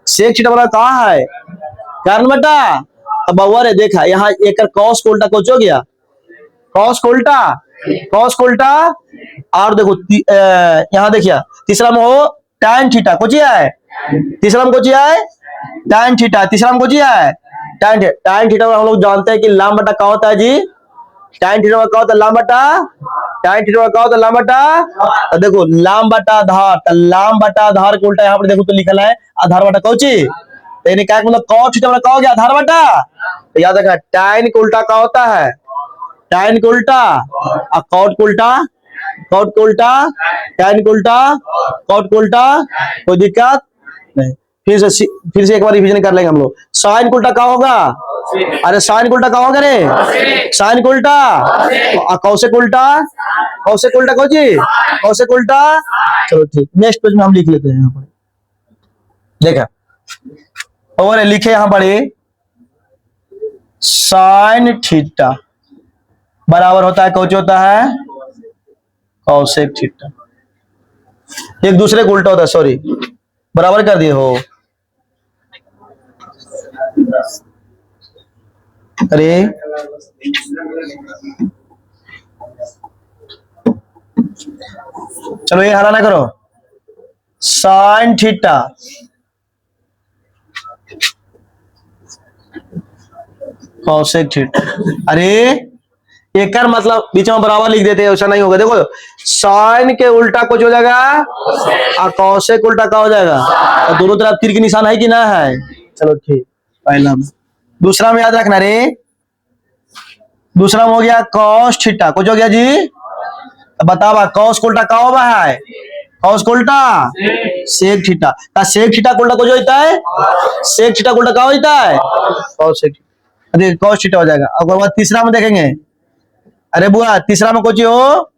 सेक थीटा बराबर कहाँ है कारण बटा। अब बउआ रे देखा यहाँ एक कॉस को उल्टा कुछ हो गया, कॉस को उल्टा, कॉस को उल्टा, और देखो यहाँ देखिए तीसरा में हो tan थीटा कुछ है, तीसरा में कुछ है tan थीटा, तीसरा में कुछ है tan थीटा। हम लोग जानते हैं कि लाम बटा क्या होता है जी, tan थीटा क्या होता है लाम बटा, tan थीटा क्या होता है लाम बटा। तो देखो लाम बटा आधार, तो लाम बटा आधार को उल्टा यहाँ पर देखो तो लिखा है आधार बटा कौची, यानी क्या मतलब cos थीटा क्या हो गया आधार बटा। तो याद रखना tan को उल्टा क्या होता है, tan को उल्टा और cot को उल्टा, cot को उल्टा, tan को उल्टा, cot को उल्टा, कोई दिक्कत नहीं। फिर से एक बार रिवीजन कर लेंगे हम लोग। साइन को उल्टा क्या होगा, अरे साइन को उल्टा क्या होगा रे, साइन को उल्टा और कौशिक उल्टा, कौशिक उल्टा कौन जी कौशिक उल्टा। चलो ठीक, नेक्स्ट पेज में हम लिख लेते हैं यहाँ पर, देखा और लिखे यहां पर साइन थीटा बराबर होता है कौच होता है कौशिक थीटा, एक दूसरे को उल्टा होता है, सॉरी बराबर कर दिए हो। अरे चलो ये हरा ना करो, साइन थीटा कौशिक थीटा, अरे एक मतलब बीच में बराबर लिख देते हैं, ऐसा नहीं होगा। देखो साइन के उल्टा कुछ हो जाएगा और कौशिक उल्टा क्या हो जाएगा, और दोनों तरफ तीर के निशान है कि ना है। चलो ठीक, पहला दूसरा में याद रखना रे, दूसरा में हो गया कॉस थीटा कुछ हो गया जी, बतावा कॉस को उल्टा क्या होगा है, कॉस को उल्टा सेक थीटा, सेक थीटा को उल्टा कुछ होता है, सेक थीटा को उल्टा क्या होता है कॉसेक, अरे कॉस थीटा हो जाएगा। और बाद तीसरा में देखेंगे, अरे बुआ तीसरा में कुछ हो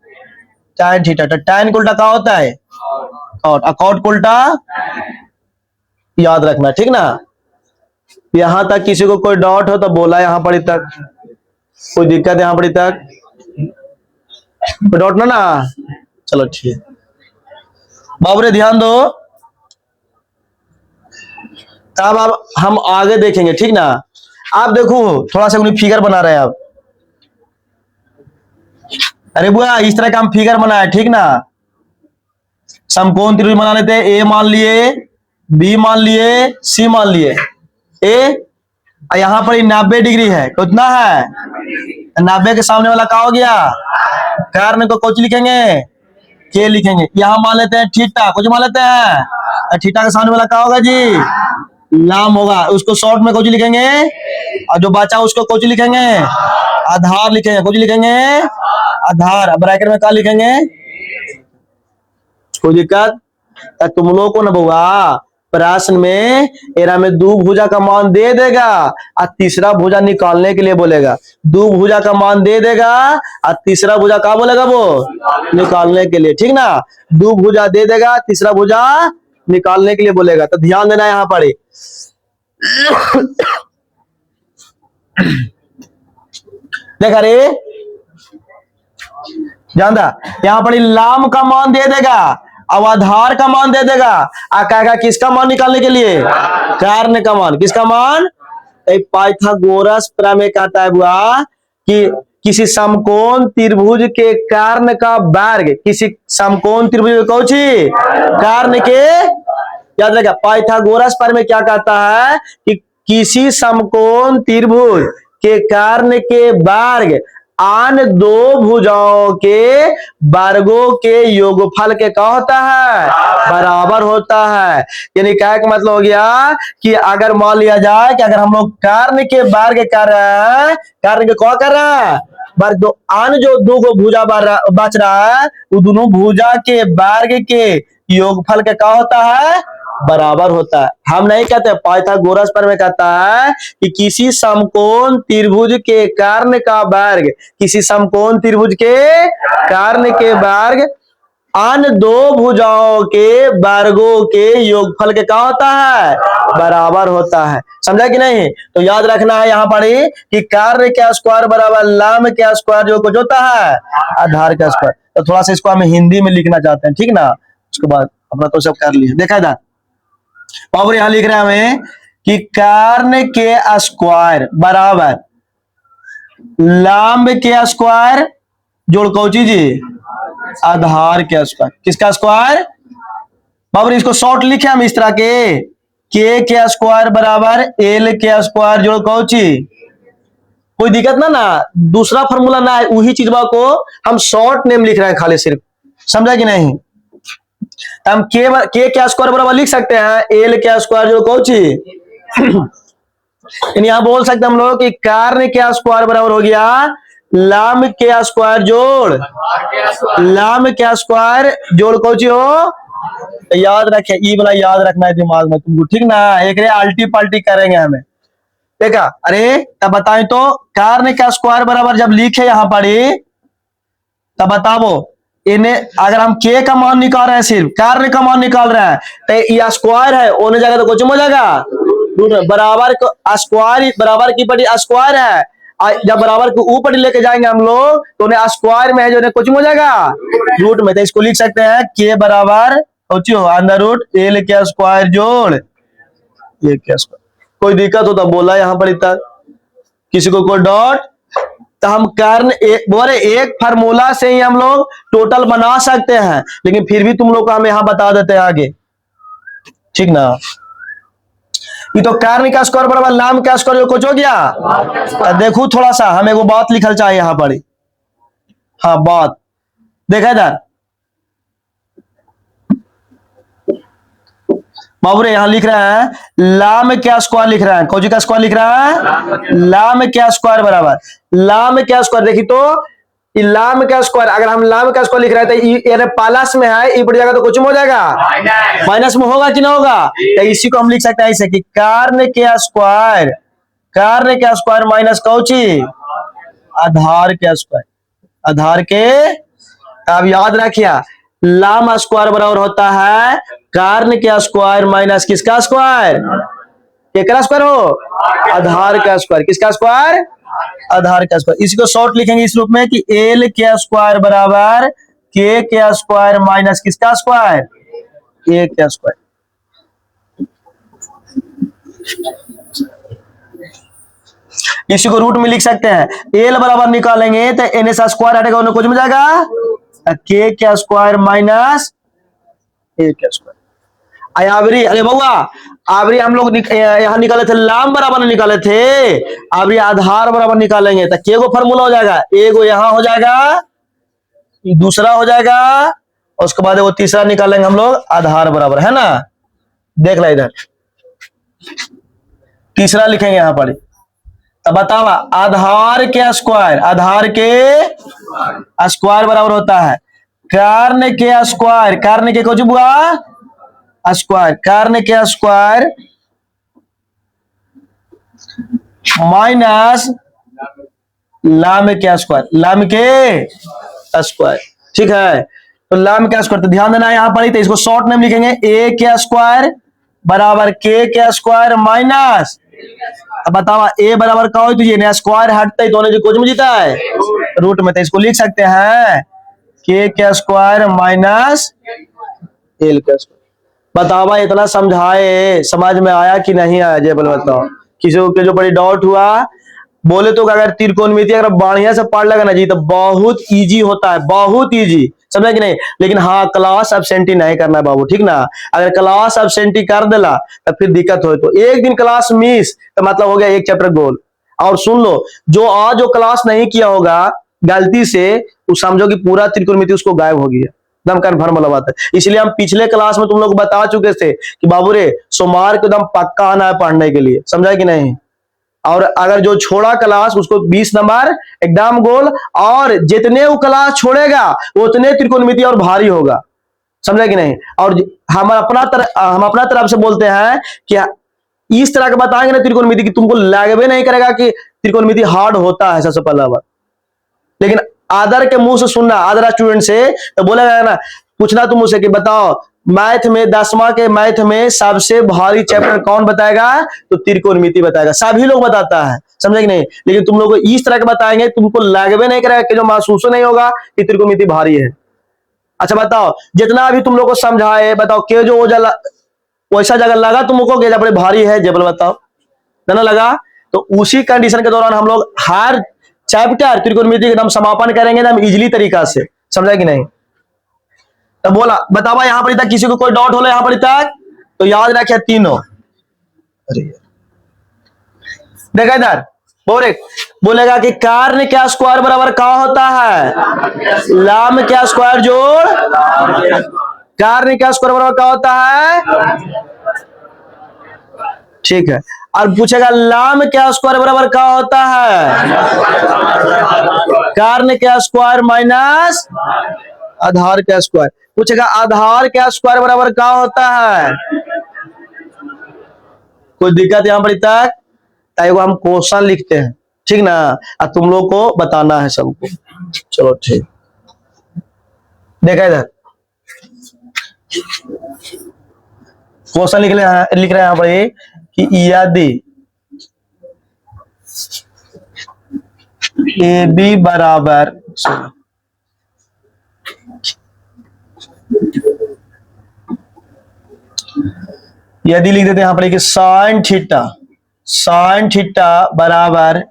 tan थीटा, तो tan को उल्टा क्या होता है कॉट, और कॉट को उल्टा याद रखना ठीक ना। यहां तक किसी को कोई डाउट हो तो बोला, यहां पर तक कोई दिक्कत यहां पर तक कोई डाउट ना। चलो ठीक, बाबरे ध्यान दो, तब अब हम आगे देखेंगे ठीक ना। आप देखो थोड़ा सा फिगर बना रहे हैं आप, अरे बुआ इस तरह का हम फिगर बनाए ठीक ना, समकोण त्रिभुज बना लेते हैं। ए मान लिए बी मान लिए, सी मान लिए, ए यहाँ पर 90 डिग्री है, कितना है 90 के सामने वाला क्या हो गया, कर्ण को कुछ लिखेंगे के लिखेंगे। यहाँ मान लेते हैं थीटा, कुछ मान लेते हैं, थीटा के सामने वाला क्या होगा जी, लाम होगा, उसको शॉर्ट में कुछ लिखेंगे, और जो बचा उसको कुछ लिखेंगे, आधार लिखेंगे, कुछ लिखेंगे आधार, ब्रैकेट में क्या लिखेंगे, कोई दिक्कत। तुम लोग को ना बउआ प्रश्न में एरा में दो भुजा का मान दे देगा और तीसरा भुजा निकालने के लिए बोलेगा, दो भुजा का मान दे देगा और तीसरा भुजा क्या बोलेगा वो निकालने के लिए, ठीक ना, दो भुजा दे देगा तीसरा भुजा निकालने के लिए बोलेगा, तो ध्यान देना यहाँ पर देखा रे जानता, यहाँ पर लाम का मान दे देगा, अब आधार का मान दे देगा, कहेगा किसका मान निकालने के लिए, कर्ण का मान, किसका मान, पाइथागोरस प्रमेय कहता है बुआ कि किसी समकोण त्रिभुज के कर्ण का वर्ग, किसी समकोण त्रिभुज कौची कर्ण के, याद रखिए पाइथागोरस प्रमेय क्या कहता है कि किसी समकोण त्रिभुज के कर्ण के वर्ग आन दो भुजाओं के वर्गों के योगफल के क्या होता है, बराबर होता है। यानी क्या का मतलब हो गया कि अगर मान लिया जाए कि अगर हम लोग कर्ण के वर्ग कर रहे हैं, कर्ण के क्या कर रहे हैं वर्ग, दो आन जो दो को भुजा बच रहा है वो दोनों भुजा के वर्ग के योगफल के क्या होता है, बराबर होता है। हम नहीं कहते, पाइथागोरस प्रमेय कहता है कि किसी समकोण त्रिभुज के कर्ण का वर्ग, किसी समकोण त्रिभुज के कर्ण के वर्ग आन दो भुजाओं के वर्गों के योगफल के क्या होता है, बराबर होता है। समझा कि नहीं, तो याद रखना है यहाँ पर कि कर्ण के स्क्वायर बराबर लाम के स्क्वायर जो कुछ होता है आधार का स्क्वायर। तो थोड़ा सा इसको हम हिंदी में लिखना चाहते हैं, ठीक ना, उसके बाद अपना तो सब कर लिया, देखा था पावर यहां लिख रहे हैं हमें कि कर्ण के स्क्वायर बराबर लांब के स्क्वायर जोड़ कौची जी आधार के स्क्वायर, किसका स्क्वायर बाबर, इसको शॉर्ट लिखे हम इस तरह के स्क्वायर बराबर एल के स्क्वायर जोड़ कौची, कोई दिक्कत ना दूसरा फॉर्मूला ना है, वही चीज को हम शॉर्ट नेम लिख रहे हैं खाली सिर्फ, समझा कि नहीं। हम के स्क्वायर बराबर लिख सकते हैं एल के स्क्वायर जो कौची यहां बोल सकते हैं हम लोग कि कर्ण के स्क्वायर बराबर हो गया लाम के स्क्वायर जोड़ लाम के स्क्वायर जोड़ कौची हो, याद रखे ई वाला याद रखना है दिमाग में तुमको, ठीक ना, एक रे आल्टी पाल्टी करेंगे हमें, देखा। अरे तब बताएं तो कर्ण का स्क्वायर बराबर जब लिखे यहाँ पर तब बताओ इन्हें, अगर हम के का मान निकाल रहे हैं सिर्फ कर्ण का मान निकाल रहे हैं तो ये स्क्वायर है ओने जगह तो कुछ हो जाएगा बराबर को स्क्वायर बराबर की पटी स्क्वायर है, जब बराबर को ऊपर लेके जाएंगे हम लोग तो उन्हें स्क्वायर में है जो कुछ हो जाएगा रूट में, तो इसको लिख सकते हैं के बराबर अंडर रूट एल के स्क्वायर जोड़ ए के स्क्वायर। कोई दिक्कत हो तो बोला यहाँ पर इतना, किसी को कोई डॉट, तो हम कर्ण बोले एक फार्मूला से ही हम लोग टोटल बना सकते हैं, लेकिन फिर भी तुम लोग को हम यहां बता देते हैं आगे, ठीक ना। ये तो कर्ण का स्क्वायर बराबर लाम का स्क्वायर जो कुछ हो गया, देखो थोड़ा सा हमें वो बात लिखल चाहिए यहां पर, हाँ बात देखा इधर बाबूरे यहां लिख रहे हैं लाम क्या स्क्वायर लिख रहे हैं, कौजी का स्क्वायर लिख रहा है लाम क्या स्क्वायर बराबर लाम क्या स्क्वायर, देखी तो लाम का स्क्वायर, अगर हम लाम का स्क्वायर लिख रहे हैं तो प्लस में है, पड़ जाएगा तो कुछ में हो जाएगा माइनस में होगा कि ना होगा, तो इसी को हम लिख सकते हैं ऐसे कि कर्ण के स्क्वायर माइनस कौची आधार के स्क्वायर आधार के। अब याद रखिए लाम स्क्वायर बराबर होता है कर्ण के स्क्वायर माइनस किसका स्क्वायर, केकरा स्क्वायर हो आधार का स्क्वायर, किसका स्क्वायर आधार का स्क्वायर। इसी को शॉर्ट लिखेंगे इस रूप में कि एल के स्क्वायर बराबर के स्क्वायर माइनस किसका स्क्वायर ए के स्क्वायर। इसी को रूट में लिख सकते हैं, एल बराबर निकालेंगे तो एन एस स्क्वायर हटेगा उन्हें कुछ में जाएगा के स्क्वायर माइनस ए के स्क्वायर। आयावरी, अरे बउआ आवरी हम लोग यहाँ निकाले थे, लाम बराबर निकाले थे, आवरी आधार बराबर निकालेंगे तो केगो फॉर्मूला हो जाएगा, एगो यहाँ हो जाएगा, दूसरा हो जाएगा, और उसके बाद वो तीसरा निकालेंगे हम लोग आधार बराबर, है ना। देख ला इधर तीसरा लिखेंगे यहाँ पर, तो बताओ आधार के स्क्वायर, आधार के स्क्वायर बराबर होता है कर्ण के स्क्वायर, कर्ण के कुछ हुआ स्क्वायर, कर्ण के स्क्वायर माइनस लाम के स्क्वायर, लाम के स्क्वायर, ठीक है। तो लाम के स्क्वायर, तो ध्यान देना यहां पर, तो इसको शॉर्ट नेम लिखेंगे ए के स्क्वायर बराबर के स्क्वायर माइनस, अब बताओ ए बराबर का हो तो ये स्क्वायर हटता है दोनों जो कुछ में जीता है रूट में, तो इसको लिख सकते हैं के स्क्वायर माइनस एल के स्क्वायर। बताओ भाई इतना समझाए, समझ में आया कि नहीं आया, जय बोल बताओ। किसी को जो बड़ी डाउट हुआ बोले तो अगर त्रिकोणमिति अगर बढ़िया से पढ़ लगा ना जी तो बहुत इजी होता है, बहुत इजी, समझे कि नहीं। लेकिन हाँ क्लास एब्सेंटी नहीं करना है बाबू, ठीक ना। अगर क्लास एब्सेंटी कर देला तो फिर दिक्कत हो, तो एक दिन क्लास मिस तो मतलब हो गया एक चैप्टर गोल। और सुन लो, जो आज जो क्लास नहीं किया होगा गलती से, तो समझो कि पूरा त्रिकोणमिति उसको गायब हो गया, एकदम कन्फर्म वाला बात है। इसलिए हम पिछले क्लास में तुम लोग बता चुके थे कि बाबू रे सोमवार को एकदम पक्का आना है पढ़ने के लिए, समझा कि नहीं। और अगर जो छोड़ा क्लास उसको 20 नंबर एकदम गोल, और जितने वो क्लास छोड़ेगा उतने त्रिकोणमिति और भारी होगा, समझा कि नहीं। और हम अपना तरफ से बोलते हैं कि इस तरह के बताएंगे ना त्रिकोणमिति कि तुमको लगवे नहीं करेगा कि त्रिकोणमिति हार्ड होता है, सबसे पहला बात। लेकिन आदर के मुंह से सुनना, आदर स्टूडेंट से तो बोलेगा ना, पूछना तुम मुझसे कि बताओ मैथ में 10वां के मैथ में सबसे भारी चैप्टर कौन बताएगा, तो त्रिकोणमिति बताएगा, सभी लोग बताता है, समझे कि नहीं। लेकिन तुम लोग को इस तरह के बताएंगे तुमको लगवे नहीं करेगा कि जो महसूस नहीं होगा कि त्रिकोणमिति भारी है। अच्छा बताओ जितना भी तुम लोग को समझाए, बताओ के जो वैसा जगह लगा तुमको कि बड़े भारी है, जबल बताओ ना लगा। तो उसी कंडीशन के दौरान हम लोग हर चैप्टर त्रिकोणमिति एकदम समापन करेंगे एकदम इजीली तरीका से, समझा कि नहीं। तो बोला बतावा यहां पर तक किसी को कोई डाउट हो यहाँ पर तक, तो याद रखे तीनों। अरे देखा इधर बोलेगा कि कर्ण क्या स्क्वायर बराबर क्या होता है, लाम क्या स्क्वायर जोड़ कर्ण क्या स्क्वायर बराबर क्या होता है, ठीक है। और पूछेगा लाम क्या स्क्वायर बराबर क्या होता है, कर्ण क्या स्क्वायर माइनस आधार क्या स्क्वायर। पूछेगा आधार क्या स्क्वायर बराबर क्या होता है, कोई दिक्कत यहां पर तक, एगो हम क्वेश्चन लिखते हैं, ठीक ना, और तुम लोग को बताना है सबको। चलो ठीक, देखा इधर क्वेश्चन लिख रहे हैं यहाँ पर कि यदि ए बी बराबर, यदि लिख देते हैं यहाँ पर कि साइन थीटा बराबर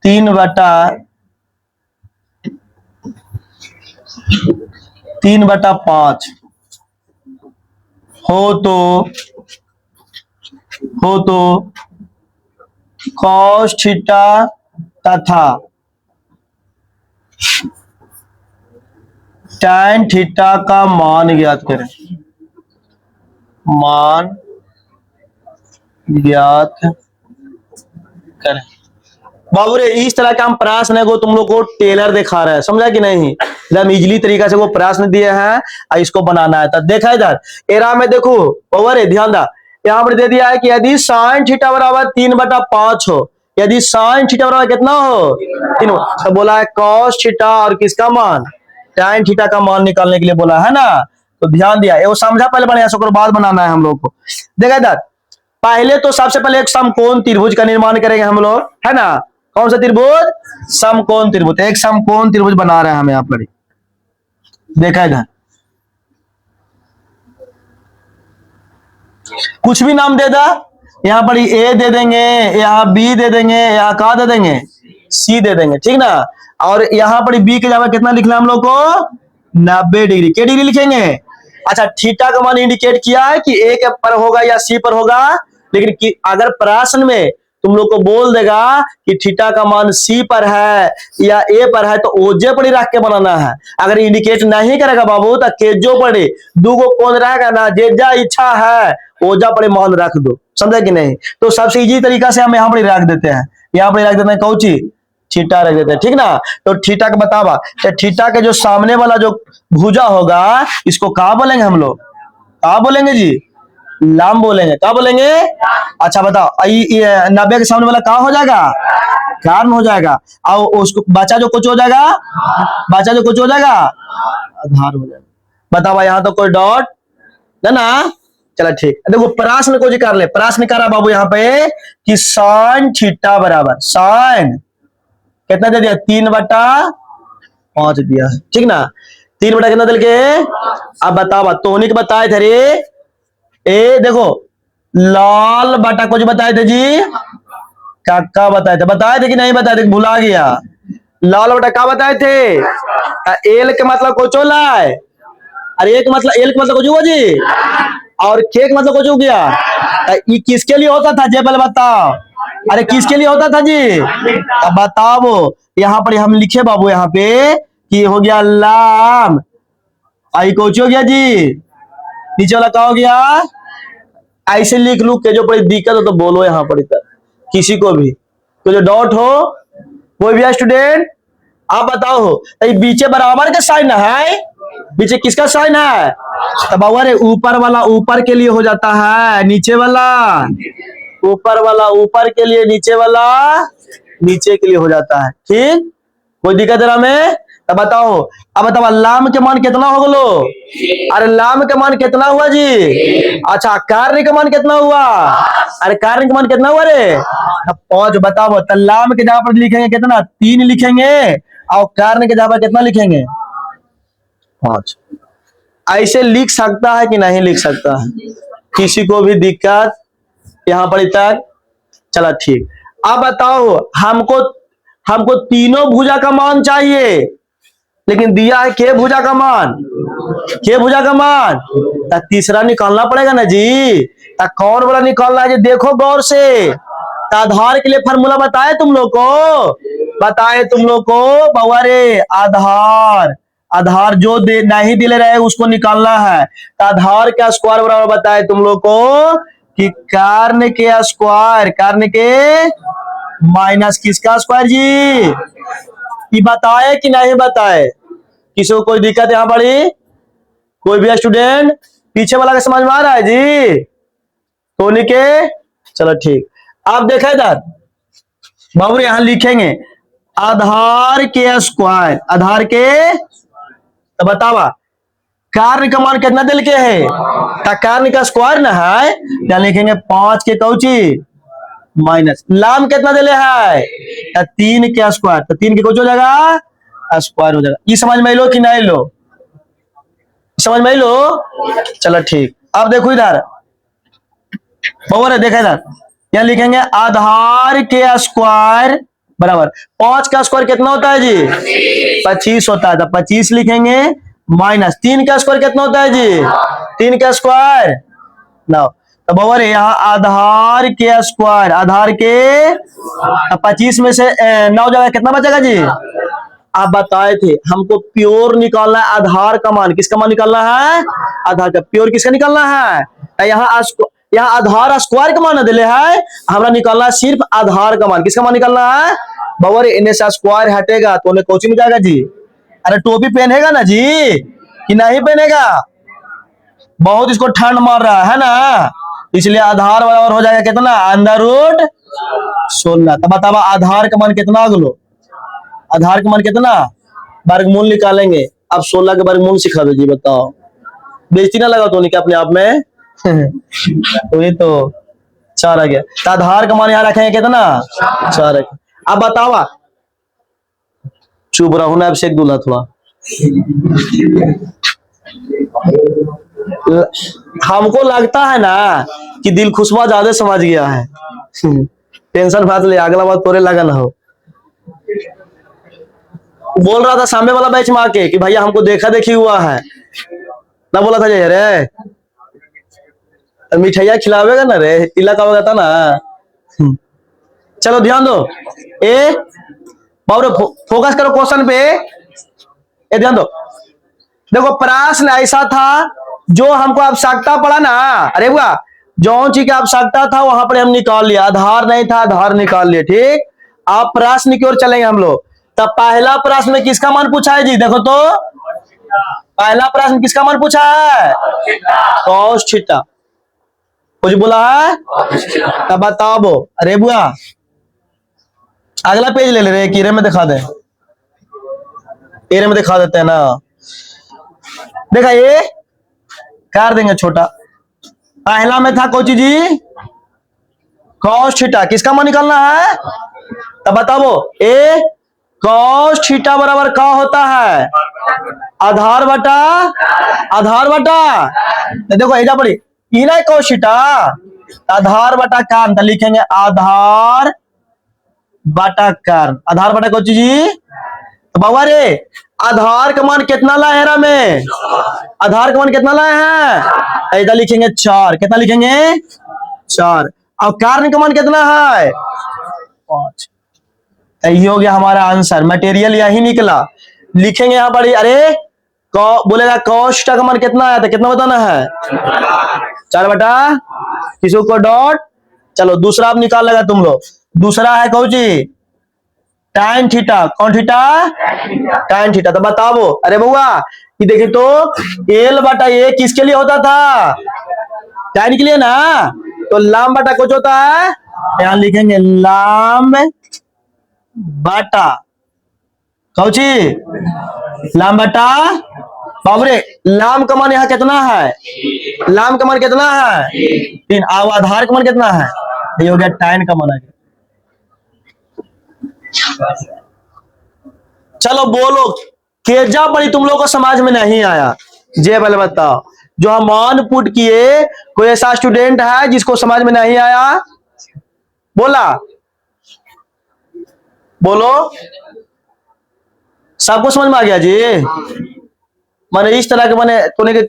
3/5 हो तो कॉस थीटा तथा टैन थीटा का मान ज्ञात करें, मान ज्ञात करें। बाबू रे इस तरह का हम प्रश्न को तुम लोग को टेलर दिखा रहा है, समझा कि नहीं। एकदम इजीली तरीका से वो प्रश्न दिए हैं और इसको बनाना है। तो देखा इधर एरा में देखो ओवर है, ध्यान दा, यहाँ पर दे दिया है कि यदि साइन थीटा बराबर 3/5 हो, यदि साइन थीटा बराबर कितना हो 3, तो बोला है कॉस थीटा और किसका मान, टैन थीटा का मान निकालने के लिए बोला है ना। तो ध्यान दिया, वो समझा पहले बढ़िया से, बाद बनाना है हम लोग को। देखा इधर पहले तो सबसे पहले एक समकोण त्रिभुज का निर्माण करेंगे हम लोग, है ना। कौन सा त्रिभुज, समकोण त्रिभुज। एक समकोण त्रिभुज बना रहे हैं हम यहाँ पर, देखा इधर कुछ भी नाम दे दा, यहाँ पर ए दे देंगे, यहाँ बी दे देंगे, यहाँ का दे देंगे सी दे देंगे, ठीक ना। और यहाँ पर बी के जगह कितना लिखना हम लोग को 90 डिग्री, क्या डिग्री लिखेंगे अच्छा, थीटा का मान इंडिकेट किया है कि ए के पर होगा या सी पर होगा, लेकिन अगर प्रश्न में तुम लोग को बोल देगा कि थीटा का मान सी पर है या ए पर है, तो ओजे पर ही रख के बनाना है। अगर इंडिकेट नहीं करेगा बाबू तो केजो पड़े दूगो कौन रहेगा ना, जेजा इच्छा है ओजा पर मान रख दो, समझे कि नहीं। तो सबसे इजी तरीका से हम यहाँ पर रख देते हैं, यहाँ पर रख देते हैं कौची, थीटा रख देते हैं, ठीक ना। तो थीटा का बतावा, तो थीटा के जो सामने वाला जो भुजा होगा इसको कहा बोलेंगे हम लोग, कहा बोलेंगे जी, लाम बोलेंगे, क्या बोलेंगे। अच्छा बताओ, 90 के सामने वाला कहा हो जाएगा, कारण हो जाएगा, और उसको बचा जो कुछ हो जाएगा, बचा जो कुछ हो जाएगा आधार हो जाएगा। बताओ यहाँ तो कोई डॉट ना। चलो ठीक, देखो प्रश्न को जी कर ले, प्रश्न करा बाबू यहाँ पे कि साइन थीटा बराबर साइन कितना दे दिया, 3/5 दिया है, ठीक ना। 3 कितना दिल के, अब बताओ तोनिक बताए थे रे, ए देखो लाल बटा कुछ बताए थे जी, काका बताए थे कि नहीं बताए थे, भुला गया। लाल बटा क्या बताए थे, एल के मतलब कुछ होला है, अरे एक मतलब एल के मतलब कुछ हुआ जी, और के मतलब कुछ हो गया। ये किसके लिए होता था जेबल बताओ, अरे किसके लिए होता था जी, अब बताओ। यहाँ पर हम लिखे बाबू यहाँ पे कि हो गया लाम, आई कुछ हो गया जी, नीचे वाला क्या हो गया, ऐसे लिख लू के जो कोई दिक्कत हो तो बोलो यहाँ पर इधर, किसी को भी तो जो डाउट हो कोई भी स्टूडेंट आप बताओ हो। बीचे बराबर का साइन है, बीचे किसका साइन है, तब अरे ऊपर वाला ऊपर के लिए हो जाता है, नीचे वाला ऊपर वाला ऊपर के लिए, नीचे वाला नीचे के लिए हो जाता है, ठीक। कोई दिक्कत है में, तब बताओ। अब बताओ लाम के मान कितना हो गलो, अरे लाम के मान कितना हुआ जी, अच्छा कार्य का मान कितना हुआ, अरे कार्य का मान कितना हुआ रे, अब 5 बताओ। तो लाम के जगह पर लिखेंगे कितना, 3 लिखेंगे, और कार्य के जगह पर कितना लिखेंगे 5। ऐसे लिख सकता है कि नहीं लिख सकता है, किसी को भी दिक्कत यहाँ पर तक, चला ठीक। अब बताओ हमको तीनों भुजा का मान चाहिए, लेकिन दिया है के भुजा का मान, के भुजा का मान, तीसरा निकालना पड़ेगा ना जी। कौन वाला निकालना है जी, देखो गौर से। आधार के लिए फॉर्मूला बताए तुम लोग को, बताए तुम लोग को बाबा रे, आधार आधार जो नहीं दिले रहे उसको निकालना है। आधार का स्क्वायर बराबर बताए तुम लोग को कि कारण के स्क्वायर, कारण के माइनस किसका स्क्वायर जी, ये बताए कि नहीं बताए, किसी को कोई दिक्कत यहाँ पड़ी, कोई भी स्टूडेंट पीछे वाला का समझ में आ रहा है जी, तो के चलो ठीक। आप देखा इधर बाबू यहां लिखेंगे आधार के स्क्वायर, आधार के, तो बतावा कार्य का मान कितना दिल के है, कार्य का स्क्वायर ना है, क्या लिखेंगे 5 के कौची माइनस लाम कितना दिले है, 3 के स्क्वायर, तो 3 के कुछ हो जाएगा स्क्वायर हो जाएगा। ये समझ में लो कि नहीं लो, समझ में लो, चलो ठीक। अब देखो इधर बराबर है, देखा इधर यहाँ लिखेंगे आधार के स्क्वायर बराबर 5 का स्क्वायर कितना होता है जी 25 होता है, तो 25 लिखेंगे माइनस 3 का स्क्वायर कितना होता है जी 3 का स्क्वायर 9, तो बराबर है यहाँ आधार के स्क्वायर, आधार के 25 में से 9 जगह कितना बचेगा जी, आप बताए थे हमको प्योर निकालना है, आधार का मान, किसका मान निकालना है, आधार का, प्योर किसका निकालना है, यहाँ आधार स्क्वायर का मान दिले है, हमरा निकालना है सिर्फ आधार का मान, किसका मान निकालना है बबर, इन्हें से स्क्वायर हटेगा तो उन्हें कोचिंग में जाएगा जी। अरे टोपी पहनेगा ना जी कि नहीं पहनेगा, बहुत इसको ठंड मार रहा है ना, इसलिए आधार बराबर हो जाएगा कितना अंडर रूट 16। तब बतावा आधार का मान कितना अगलो, आधार का मान कितना, वर्गमूल निकालेंगे। अब 16 के वर्गमूल सिखा दो जी, बताओ बेइज्जती ना लगा तो नहीं क्या अपने आप में तो ये तो 4 आ गया, तो आधार का मान यहाँ रखेंगे कितना 4। अब बतावा, चुप रहो ना, अब शेख दूल्हा थोड़ा हमको लगता है ना कि दिल खुशबा ज्यादा समझ गया है टेंशन बात ले, अगला बात तोरे लगा ना हो। बोल रहा था सामने वाला बैच मार के कि भैया हमको देखा देखी हुआ है, ना बोला था ये रे, मिठाइया खिलावेगा ना रे, तिलक का था ना। चलो ध्यान दो, ए बाबू फोकस करो क्वेश्चन पे, ए ध्यान दो। देखो प्रश्न ऐसा था, जो हमको आवश्यकता पड़ा ना, अरे बुआ जो चीज की आवश्यकता था वहां पर हम निकाल लिया, आधार नहीं था आधार निकाल लिए, ठीक। आप प्रश्न की ओर चलेंगे हम लोग। तब पहला प्रश्न में किसका मान पूछा है जी, देखो तो पहला प्रश्न किसका मान पूछा है, कॉस थीटा। कुछ बोला है, तब बताओ। अरे बुआ अगला पेज ले ले रहे, कीरे में दिखा दे, एरे में दिखा देते हैं ना। देखा ये कर देंगे छोटा। पहला में था कोची जी, कॉस थीटा, किसका मान निकालना है, तब बताओ। ए कॉस थीटा बराबर क्या होता है, आधार बटा आधार बटा, देखो ऐसा पड़ी इना कॉस थीटा, आधार बटा कान, तो लिखेंगे आधार बटा कान, आधार बटा कोची जी। तो बाबा रे आधार का मान कितना लाए हैं में, आधार का मान कितना लाए हैं, ऐसा लिखेंगे 4, कितना लिखेंगे 4, और कारण का मान कितना है 5। यही हो गया हमारा आंसर, मटेरियल यही निकला। लिखेंगे यहाँ पर, अरे बोलेगा कॉस थीटा का मान कितना है, तो कितना बताना है 4 बटा, किसी को डॉट। चलो दूसरा आप निकाल लेगा तुम लोग, दूसरा है कौन जी, tan थीटा, कौन थीटा, tan थीटा। तो बताओ, अरे बउआ ये देखिए तो एल बटा ए किसके लिए होता था, tan के लिए ना, तो लाम बटा कुछ होता है, यहाँ लिखेंगे लाम बटा कौची, लाम बटा। बाबरे लाम का मान यहाँ कितना है, लाम का मान कितना है 3, आधार का मान कितना है, ये हो गया tan का मान आ गया। चलो बोलो, केजा बड़ी तुम लोग को समझ में नहीं आया, जे पहले बताओ। जो हम मान पुट किए, कोई ऐसा स्टूडेंट है जिसको समझ में नहीं आया, बोला बोलो, सबको समझ में आ गया जी। माने इस तरह के माने तूने के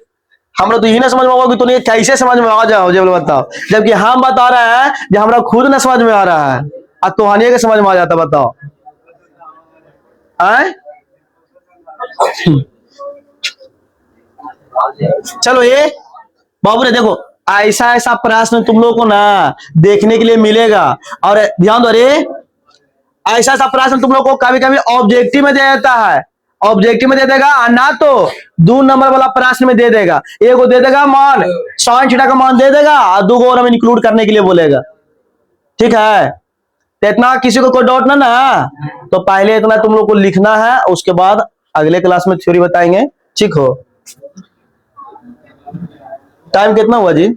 हम लोग तो यही ना समझ में होगा कि तूने कैसे समझ में आ जाओ, जे बताओ। जबकि हम बता रहे हैं जो हमरा खुद ना समझ में आ रहा है, अब तुहानिए के समझ में आ जाता, बताओ आए। चलो ये बाबू रे देखो, ऐसा ऐसा प्रश्न तुम लोग को ना देखने के लिए मिलेगा, और ध्यान दो, अरे ऐसा ऐसा प्रश्न तुम लोग को कभी कभी ऑब्जेक्टिव में दे देता है, ऑब्जेक्टिव में दे देगा, और ना तो 2 नंबर वाला प्रश्न में दे देगा, एक को दे देगा मान sin थीटा का मान दे देगा, और 2 को और हमें इंक्लूड करने के लिए बोलेगा, ठीक है। तो इतना किसी को कोई डाउट ना, तो पहले इतना तुम लोग को लिखना है, उसके बाद अगले क्लास में थ्योरी बताएंगे, ठीक हो। टाइम कितना हुआ जी,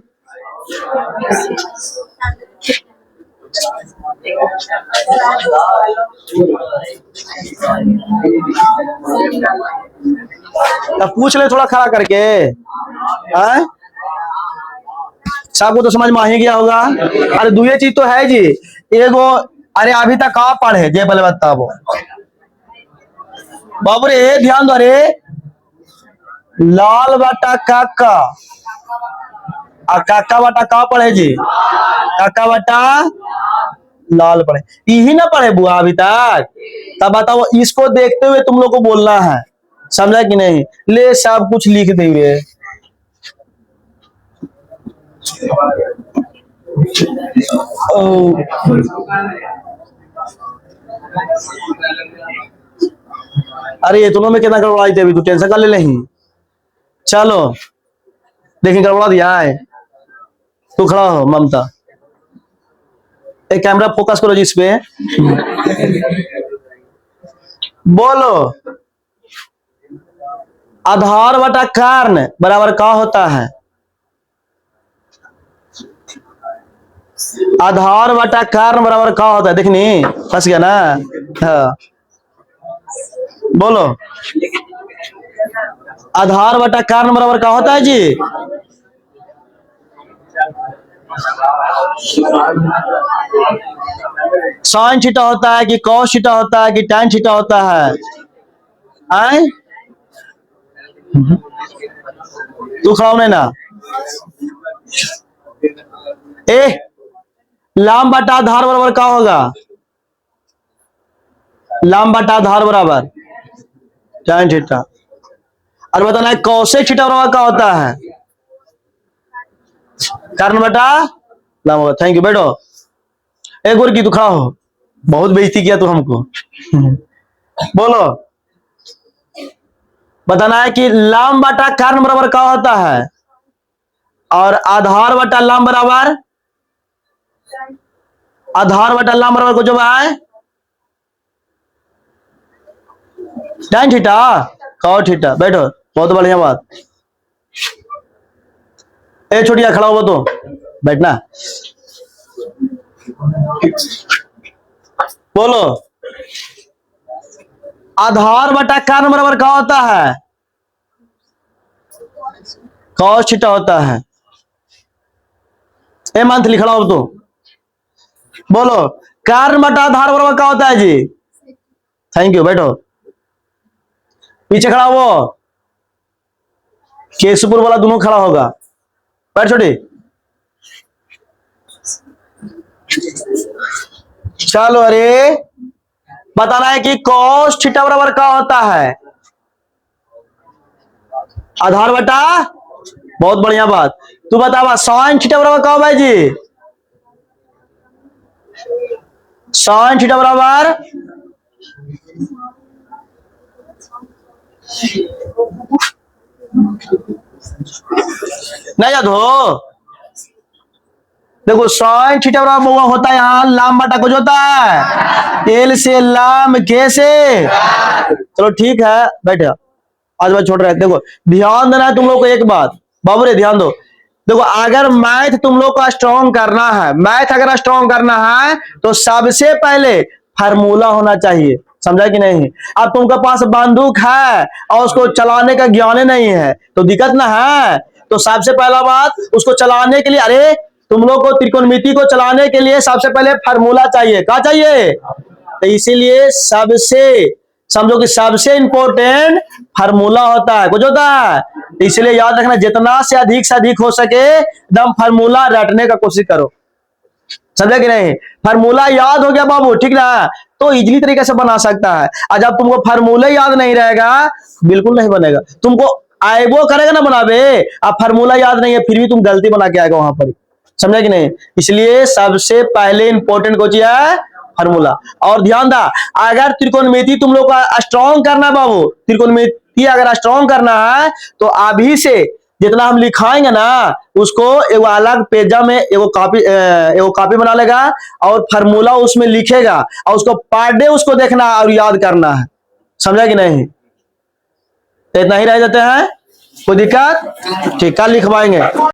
तब पूछ ले थोड़ा खड़ा करके, सबको तो समझ में आ ही गया होगा। अरे दूसरी चीज तो है जी, एगो अरे अभी तक आप पढ़े जे पहले बताओ बाबू रे, ध्यान दो, अरे लाल बटा काका, और काका बटा का पढ़े जी, काका बटा लाल पढ़े, यही ना पढ़े बुआ अभी तक। तब बताओ, इसको देखते हुए तुम लोग को बोलना है, समझा कि नहीं, ले सब कुछ लिख देंगे। अरे ये दोनों में कितना गड़बड़ाई थी, अभी तू टेंशन कर ले नहीं। चलो देखिए गड़बड़ा दिया है, तू खड़ा हो ममता, एक कैमरा फोकस करो जिस पे, बोलो आधार बटा कारण बराबर क्या होता है, आधार बटा कारण बराबर क्या होता है, देखनी फंस गया ना, हाँ बोलो आधार बटा कारण बराबर क्या होता है जी, साइन थीटा होता है कि कॉस थीटा होता है कि टैन थीटा होता है, आए तू खड़ा होने ना। ए लाम बटा आधार बराबर क्या होगा? लाम बटा आधार बराबर tan थीटा। और बताना है कौशिक थीटा बराबर क्या होता है? कारण बटा लाम होगा। थैंक यू, बैठो। एक बार की तू खड़ा हो, बहुत बेइज्जती किया तू हमको। बोलो, बताना है कि लाम बटा कारण बराबर क्या होता है और आधार बटा लाम बराबर, आधार बटा लाम बराबर को जो है tan थीटा cos थीटा। बैठो, बहुत बढ़िया बात। ए छोटिया खड़ा हुआ तो बैठना। बोलो, आधार बटा कारण बराबर क्या होता है? cos थीटा होता है। ए मंथली खड़ा हो तो बोलो, कारण बटा आधार बराबर क्या होता है जी? थैंक यू, बैठो। पीछे खड़ा हो, केशपुर वाला दोनों खड़ा होगा। बैठ छोटी। चलो, अरे बताना है कि cos थीटा बराबर क्या होता है? आधार बटा, बहुत बढ़िया बात। तू बतावा sin थीटा बराबर क्या भाई जी? sin थीटा बराबर नहीं याद हो? देखो sin थीटा बराबर होता है यहाँ लाम बटा कुछ होता है एल से लाम के से। चलो ठीक है, बैठ जा। आज बात छोड़ रहे हैं। देखो ध्यान देना है तुम लोग को एक बात, बाबू रे ध्यान दो। देखो अगर मैथ तुम लोग को स्ट्रॉन्ग करना है, मैथ अगर स्ट्रॉन्ग करना है तो सबसे पहले फार्मूला होना चाहिए, समझा कि नहीं? अब तुमके पास बंदूक है और उसको चलाने का ज्ञान नहीं है तो दिक्कत ना है। तो सबसे पहला बात, उसको चलाने के लिए, अरे तुम लोग को त्रिकोणमिति को चलाने के लिए सबसे पहले फार्मूला चाहिए। क्या चाहिए? तो इसीलिए सबसे, समझो कि सबसे इंपॉर्टेंट फार्मूला होता है, कुछ होता है। इसलिए याद रखना, जितना से अधिक हो सके एकदम फार्मूला रटने का कोशिश करो, समझा कि नहीं? फार्मूला याद हो गया बाबू, ठीक ना? तो इजीली तरीके से बना सकता है। आज जब तुमको फार्मूला याद नहीं रहेगा, बिल्कुल नहीं बनेगा। तुमको आएगो करेगा ना बनावे, अब फार्मूला याद नहीं है फिर भी तुम गलती बना के आएगा वहां पर, समझा कि नहीं? इसलिए सबसे पहले इंपॉर्टेंट को चीज है फार्मूला। और ध्यान दा, अगर त्रिकोणमिति तुम लोग का स्ट्रॉन्ग करना है बाबू, त्रिकोणमिति अगर स्ट्रॉन्ग करना है तो अभी से जितना हम लिखाएंगे ना उसको एगो अलग पेजा में एगो कॉपी बना लेगा और फार्मूला उसमें लिखेगा और उसको पर डे उसको देखना और याद करना है, समझा कि नहीं? तो इतना ही रह जाते हैं, कोई दिक्कत? ठीक, कल लिखवाएंगे।